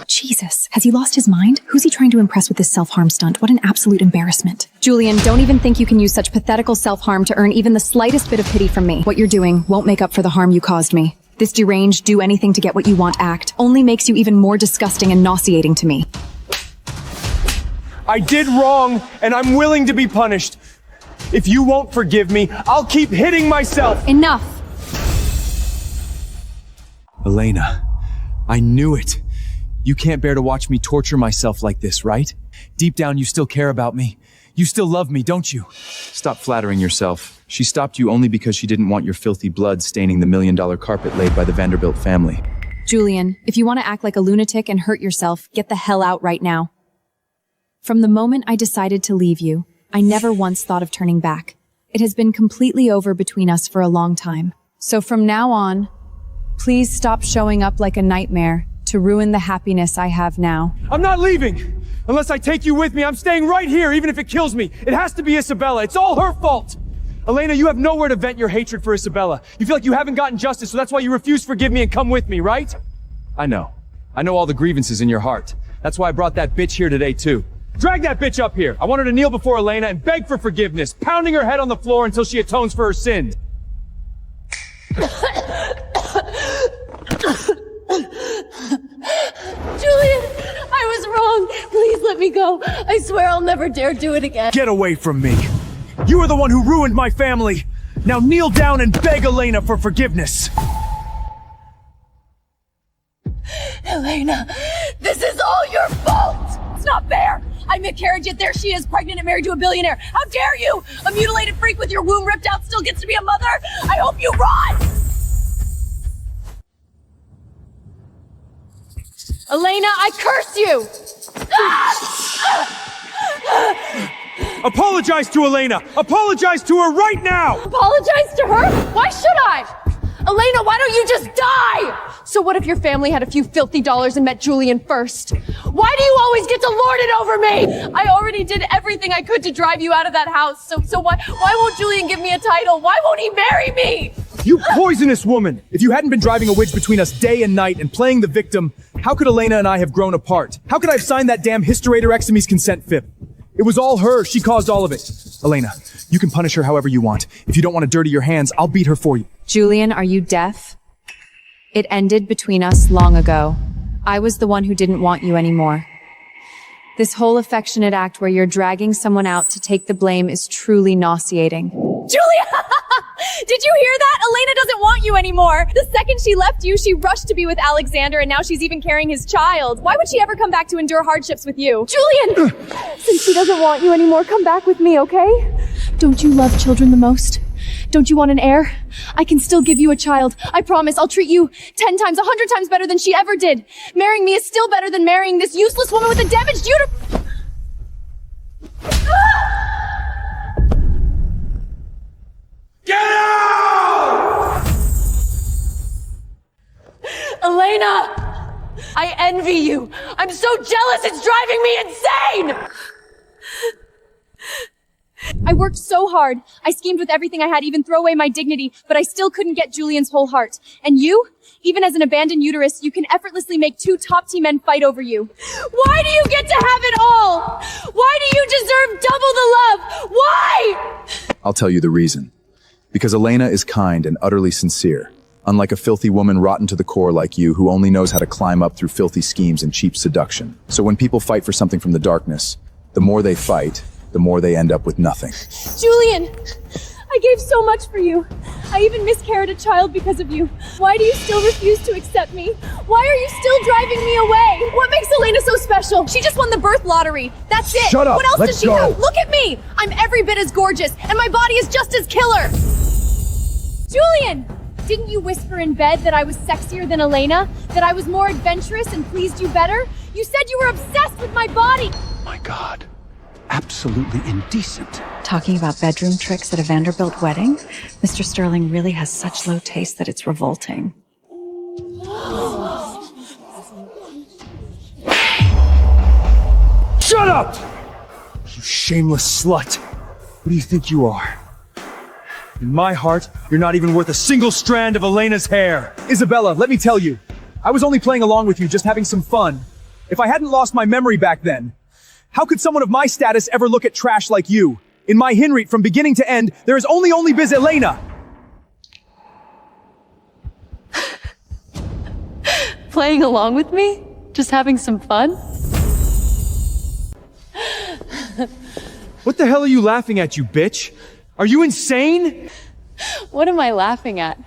Speaker 1: Jesus, has he lost his mind? Who's he trying to impress with this self-harm stunt? What an absolute embarrassment. Julian, don't even think you can use such pathetical self-harm to earn even the slightest bit of pity from me. What you're doing won't make up for the harm you caused me. This deranged, do anything to get what you want act only makes you even more disgusting and nauseating to me.
Speaker 10: I did wrong, and I'm willing to be punished. If you won't forgive me, I'll keep hitting myself.
Speaker 1: Enough.
Speaker 3: Elena, I knew it. You can't bear to watch me torture myself like this, right? Deep down, you still care about me. You still love me, don't you? Stop flattering yourself. She stopped you only because she didn't want your filthy blood staining the $1 million carpet laid by the Vanderbilt family.
Speaker 1: Julian, if you want to act like a lunatic and hurt yourself, get the hell out right now. From the moment I decided to leave you, I never once thought of turning back. It has been completely over between us for a long time. So from now on, please stop showing up like a nightmare to ruin the happiness I have now.
Speaker 10: I'm not leaving! Unless I take you with me, I'm staying right here, even if it kills me. It has to be Isabella. It's all her fault! Elena, you have nowhere to vent your hatred for Isabella. You feel like you haven't gotten justice, so that's why you refuse to forgive me and come with me, right?
Speaker 3: I know. I know all the grievances in your heart. That's why I brought that bitch here today, too.
Speaker 10: Drag that bitch up here. I want her to kneel before Elena and beg for forgiveness, pounding her head on the floor until she atones for her sins.
Speaker 17: Julian, I was wrong. Please let me go. I swear I'll never dare do it again.
Speaker 10: Get away from me. You are the one who ruined my family. Now kneel down and beg Elena for forgiveness.
Speaker 17: Elena, this is all your fault. It's not fair. I miscarried, yet there she is, pregnant and married to a billionaire. How dare you? A mutilated freak with your womb ripped out still gets to be a mother? I hope you rot! Elena, I curse you!
Speaker 10: Apologize to Elena! Apologize to her right now!
Speaker 17: Apologize to her? Why should I? Elena, why don't you just die? So what if your family had a few filthy dollars and met Julian first? Why do you always get to lord it over me? I already did everything I could to drive you out of that house, so why won't Julian give me a title? Why won't he marry me?
Speaker 10: You poisonous woman! If you hadn't been driving a wedge between us day and night and playing the victim, how could Elena and I have grown apart? How could I have signed that damn hysterectomy's consent fib? It was all her. She caused all of it. Elena, you can punish her however you want. If you don't want to dirty your hands, I'll beat her for you.
Speaker 1: Julian, are you deaf? It ended between us long ago. I was the one who didn't want you anymore. This whole affectionate act where you're dragging someone out to take the blame is truly nauseating.
Speaker 17: Julia! Did you hear that? Elena doesn't want you anymore. The second she left you, she rushed to be with Alexander, and now she's even carrying his child. Why would she ever come back to endure hardships with you? Julian! Since she doesn't want you anymore, come back with me, okay? Don't you love children the most? Don't you want an heir? I can still give you a child. I promise I'll treat you 10 times, 100 times better than she ever did. Marrying me is still better than marrying this useless woman with a damaged uterus.
Speaker 20: Get out!
Speaker 17: Elena! I envy you. I'm so jealous, it's driving me insane! I worked so hard. I schemed with everything I had, even throw away my dignity, but I still couldn't get Julian's whole heart. And you? Even as an abandoned uterus, you can effortlessly make two top-team men fight over you. Why do you get to have it all? Why do you deserve double the love? Why?
Speaker 8: I'll tell you the reason. Because Elena is kind and utterly sincere, unlike a filthy woman rotten to the core like you who only knows how to climb up through filthy schemes and cheap seduction. So when people fight for something from the darkness, the more they fight, the more they end up with nothing.
Speaker 17: Julian! I gave so much for you. I even miscarried a child because of you. Why do you still refuse to accept me? Why are you still driving me away? What makes Elena so special? She just won the birth lottery. That's it.
Speaker 20: Shut up.
Speaker 17: What else
Speaker 20: Let's
Speaker 17: does she
Speaker 20: go.
Speaker 17: have? Look at me. I'm every bit as gorgeous, and my body is just as killer. Julian! Didn't you whisper in bed that I was sexier than Elena? That I was more adventurous and pleased you better? You said you were obsessed with my body.
Speaker 21: My God. Absolutely indecent.
Speaker 5: Talking about bedroom tricks at a Vanderbilt wedding? Mr. Sterling really has such low taste that it's revolting.
Speaker 20: Shut up! You shameless slut. Who do you think you are? In my heart, you're not even worth a single strand of Elena's hair.
Speaker 10: Isabella, let me tell you. I was only playing along with you, just having some fun. If I hadn't lost my memory back then, how could someone of my status ever look at trash like you? In my Hinriet, from beginning to end, there is only biz Elena.
Speaker 17: Playing along with me? Just having some fun?
Speaker 10: What the hell are you laughing at, you bitch? Are you insane?
Speaker 17: What am I laughing at?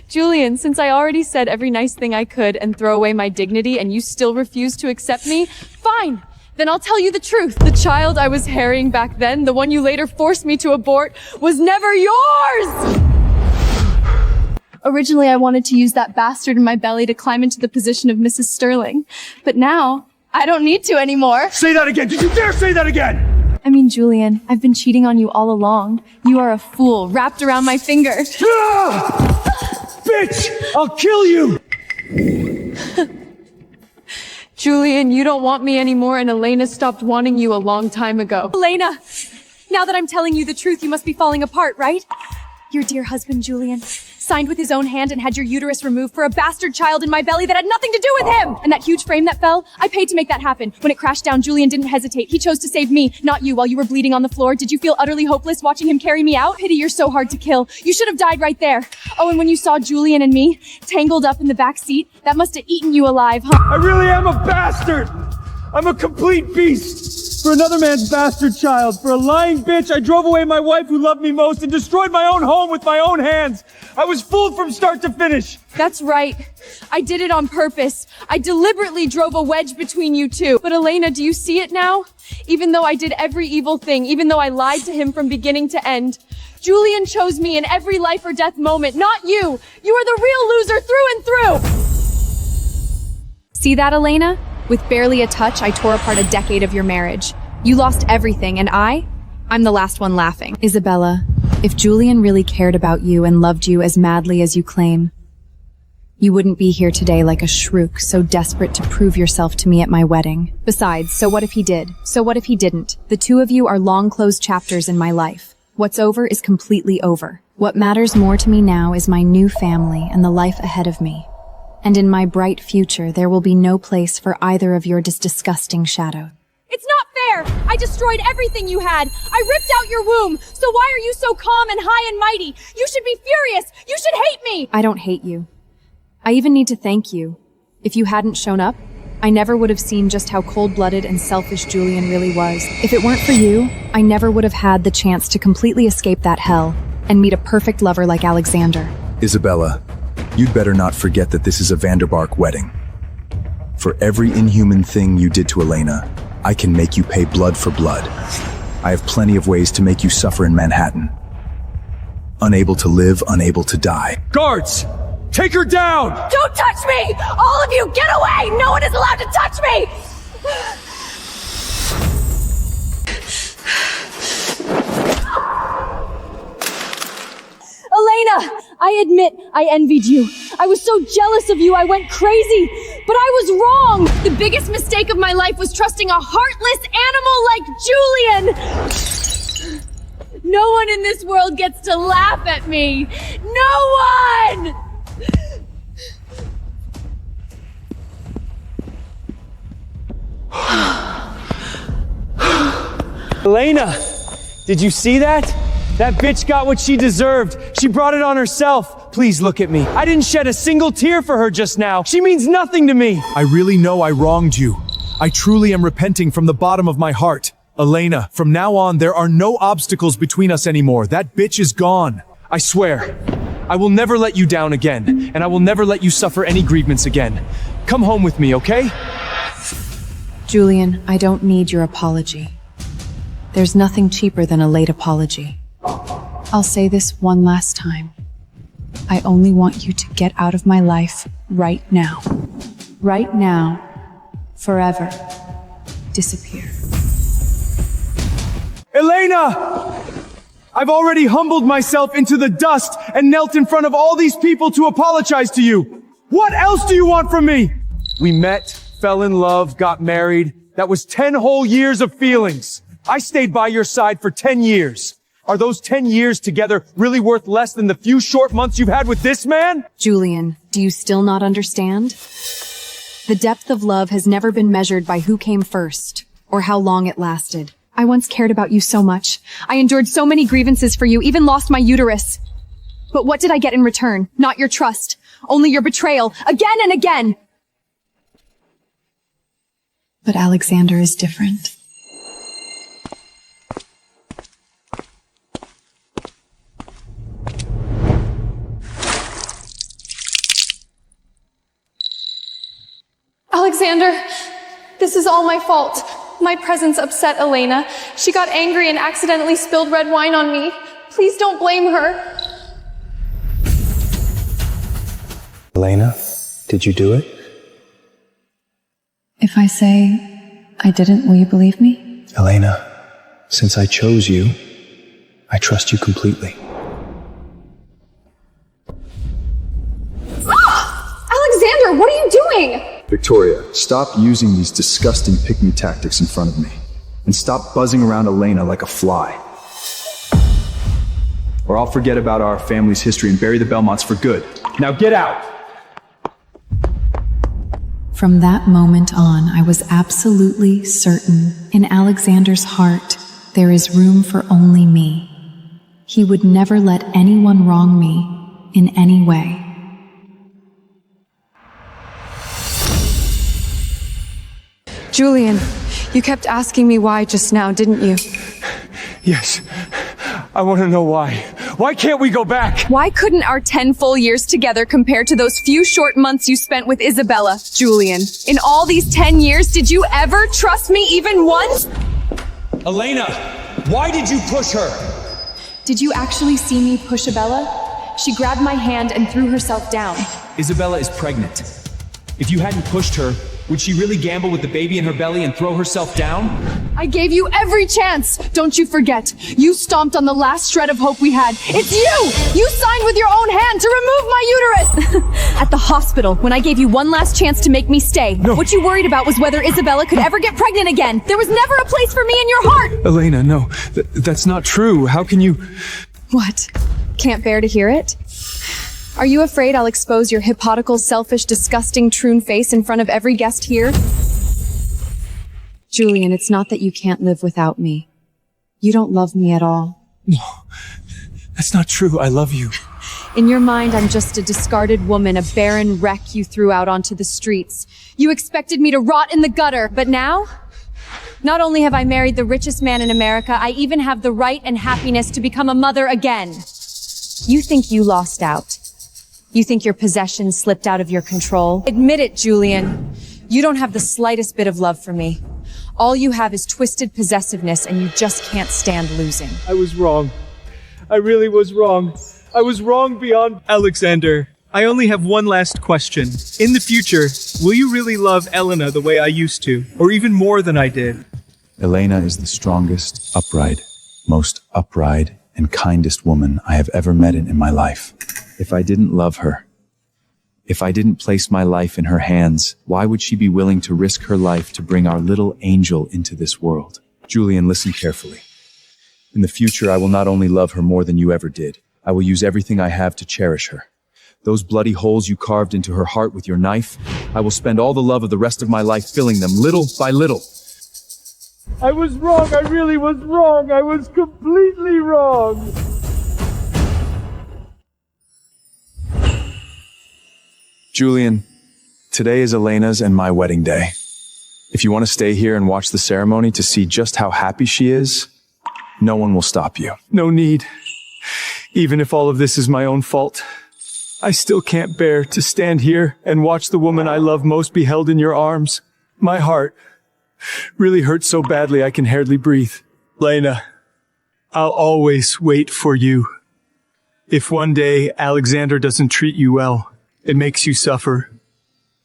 Speaker 17: Julian, since I already said every nice thing I could and throw away my dignity and you still refuse to accept me, fine! Then I'll tell you the truth. The child I was harrying back then, the one you later forced me to abort, was never yours! Originally, I wanted to use that bastard in my belly to climb into the position of Mrs. Sterling. But now, I don't need to anymore.
Speaker 20: Say that again! Did you dare say that again?
Speaker 17: I mean, Julian, I've been cheating on you all along. You are a fool, wrapped around my finger.
Speaker 20: Bitch! I'll kill you!
Speaker 17: Julian, you don't want me anymore, and Elena stopped wanting you a long time ago. Elena! Now that I'm telling you the truth, you must be falling apart, right? Your dear husband, Julian, signed with his own hand and had your uterus removed for a bastard child in my belly that had nothing to do with him! And that huge frame that fell, I paid to make that happen. When it crashed down, Julian didn't hesitate. He chose to save me, not you, while you were bleeding on the floor. Did you feel utterly hopeless watching him carry me out? Pity you're so hard to kill. You should have died right there. Oh, and when you saw Julian and me, tangled up in the back seat, that must have eaten you alive, huh?
Speaker 20: I really am a bastard! I'm a complete beast! For another man's bastard child, for a lying bitch, I drove away my wife who loved me most and destroyed my own home with my own hands. I was fooled from start to finish.
Speaker 17: That's right. I did it on purpose. I deliberately drove a wedge between you two. But Elena, do you see it now? Even though I did every evil thing, even though I lied to him from beginning to end, Julian chose me in every life or death moment, not you. You are the real loser through and through.
Speaker 1: See that, Elena? With barely a touch, I tore apart a decade of your marriage. You lost everything, and I'm the last one laughing.
Speaker 5: Isabella, if Julian really cared about you and loved you as madly as you claim, you wouldn't be here today like a shrew, so desperate to prove yourself to me at my wedding.
Speaker 1: Besides, so what if he did? So what if he didn't? The two of you are long closed chapters in my life. What's over is completely over.
Speaker 5: What matters more to me now is my new family and the life ahead of me. And in my bright future, there will be no place for either of your disgusting shadows.
Speaker 17: It's not fair! I destroyed everything you had! I ripped out your womb! So why are you so calm and high and mighty? You should be furious! You should hate me!
Speaker 1: I don't hate you. I even need to thank you. If you hadn't shown up, I never would have seen just how cold-blooded and selfish Julian really was. If it weren't for you, I never would have had the chance to completely escape that hell and meet a perfect lover like Alexander.
Speaker 8: Isabella, you'd better not forget that this is a Vanderbark wedding. For every inhuman thing you did to Elena, I can make you pay blood for blood. I have plenty of ways to make you suffer in Manhattan. Unable to live, unable to die.
Speaker 10: Guards! Take her down!
Speaker 17: Don't touch me! All of you, get away! No one is allowed to touch me! Elena, I admit I envied you. I was so jealous of you, I went crazy. But I was wrong. The biggest mistake of my life was trusting a heartless animal like Julian. No one in this world gets to laugh at me. No one!
Speaker 10: Elena, did you see that? That bitch got what she deserved. She brought it on herself. please look at me. I didn't shed a single tear for her just now. She means nothing to me.
Speaker 7: I really know I wronged you. I truly am repenting from the bottom of my heart. Elena, from now on, there are no obstacles between us anymore. That bitch is gone.
Speaker 10: I swear, I will never let you down again, and I will never let you suffer any grievance again. Come home with me, okay?
Speaker 18: Julian, I don't need your apology. There's nothing cheaper than a late apology. I'll say this one last time. I only want you to get out of my life right now. Right now. Forever. Disappear.
Speaker 10: Elena! I've already humbled myself into the dust and knelt in front of all these people to apologize to you. What else do you want from me? We met, fell in love, got married. That was 10 whole years of feelings. I stayed by your side for 10 years. Are those 10 years together really worth less than the few short months you've had with this man?
Speaker 18: Julian, do you still not understand? The depth of love has never been measured by who came first, or how long it lasted.
Speaker 4: I once cared about you so much. I endured so many grievances for you, even lost my uterus. But what did I get in return? Not your trust. Only your betrayal, again and again.
Speaker 18: But Alexander is different.
Speaker 17: Alexander, this is all my fault. My presence upset Elena. She got angry and accidentally spilled red wine on me. Please don't blame her.
Speaker 11: Elena, did you do it?
Speaker 18: If I say I didn't, will you believe me?
Speaker 11: Elena, since I chose you, I trust you completely.
Speaker 17: Alexander, what are you doing?
Speaker 8: Victoria, stop using these disgusting pick-me tactics in front of me. And stop buzzing around Elena like a fly. Or I'll forget about our family's history and bury the Belmonts for good. Now get out!
Speaker 18: From that moment on, I was absolutely certain in Alexander's heart there is room for only me. He would never let anyone wrong me in any way.
Speaker 9: Julian, you kept asking me why just now, didn't you?
Speaker 10: Yes. I want to know why. Why can't we go back?
Speaker 9: Why couldn't our 10 full years together compare to those few short months you spent with Isabella, Julian? In all these 10 years, did you ever trust me even once?
Speaker 10: Elena, why did you push her?
Speaker 4: Did you actually see me push Abella? She grabbed my hand and threw herself down.
Speaker 3: Isabella is pregnant. If you hadn't pushed her, would she really gamble with the baby in her belly and throw herself down?
Speaker 17: I gave you every chance. Don't you forget. You stomped on the last shred of hope we had. It's you! You signed with your own hand to remove my uterus!
Speaker 4: At the hospital, when I gave you one last chance to make me stay.
Speaker 10: No.
Speaker 4: What you worried about was whether Isabella could ever get pregnant again. There was never a place for me in your heart!
Speaker 10: Elena, no. That's not true. How can you...
Speaker 4: What? Can't bear to hear it? Are you afraid I'll expose your hypocritical, selfish, disgusting, troon face in front of every guest here?
Speaker 18: Julian, it's not that you can't live without me. You don't love me at all.
Speaker 10: No, that's not true. I love you.
Speaker 4: In your mind, I'm just a discarded woman, a barren wreck you threw out onto the streets. You expected me to rot in the gutter, but now? Not only have I married the richest man in America, I even have the right and happiness to become a mother again. You think you lost out. You think your possessions slipped out of your control. Admit it, Julian. You don't have the slightest bit of love for me. All you have is twisted possessiveness, and you just can't stand losing.
Speaker 20: I was wrong. I really was wrong. I was wrong beyond... Alexander, I only have one last question. In the future, will you really love Elena the way I used to, or even more than I did?
Speaker 3: Elena is the strongest, most upright, and kindest woman I have ever met in my life. If I didn't love her, if I didn't place my life in her hands, why would she be willing to risk her life to bring our little angel into this world? Julian, listen carefully. In the future, I will not only love her more than you ever did, I will use everything I have to cherish her. Those bloody holes you carved into her heart with your knife, I will spend all the love of the rest of my life filling them little by little.
Speaker 20: I was wrong. I really was wrong. I was completely wrong.
Speaker 3: Julian, today is Elena's and my wedding day. If you want to stay here and watch the ceremony to see just how happy she is, no one will stop you.
Speaker 7: No need. Even if all of this is my own fault, I still can't bear to stand here and watch the woman I love most be held in your arms. My heart really hurts so badly I can hardly breathe. Lena, I'll always wait for you. If one day Alexander doesn't treat you well, it makes you suffer,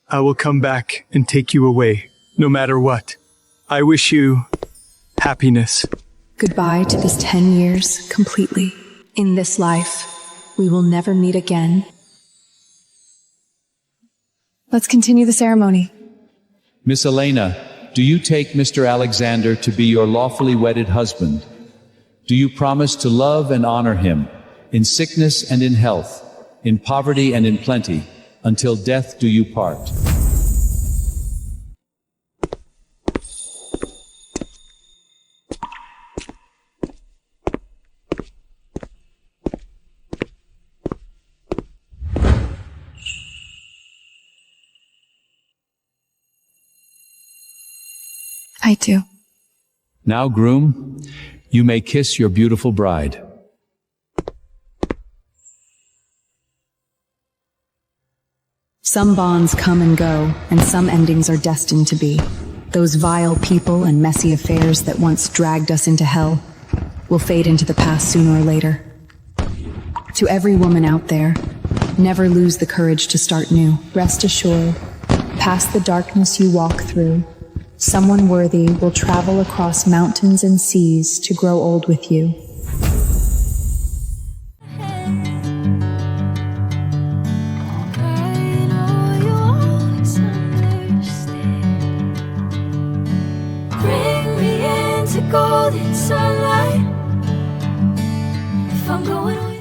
Speaker 7: I will come back and take you away, no matter what. I wish you happiness.
Speaker 18: Goodbye to this 10 years completely. In this life, we will never meet again.
Speaker 1: Let's continue the ceremony.
Speaker 19: Miss Elena, do you take Mr. Alexander to be your lawfully wedded husband? Do you promise to love and honor him in sickness and in health, in poverty and in plenty, until death do you part?
Speaker 1: I do.
Speaker 19: Now, groom, you may kiss your beautiful bride.
Speaker 18: Some bonds come and go, and some endings are destined to be. Those vile people and messy affairs that once dragged us into hell will fade into the past sooner or later. To every woman out there, never lose the courage to start new. Rest assured, past the darkness you walk through, someone worthy will travel across mountains and seas to grow old with you.
Speaker 6: Bring me into golden sunlight. If I'm going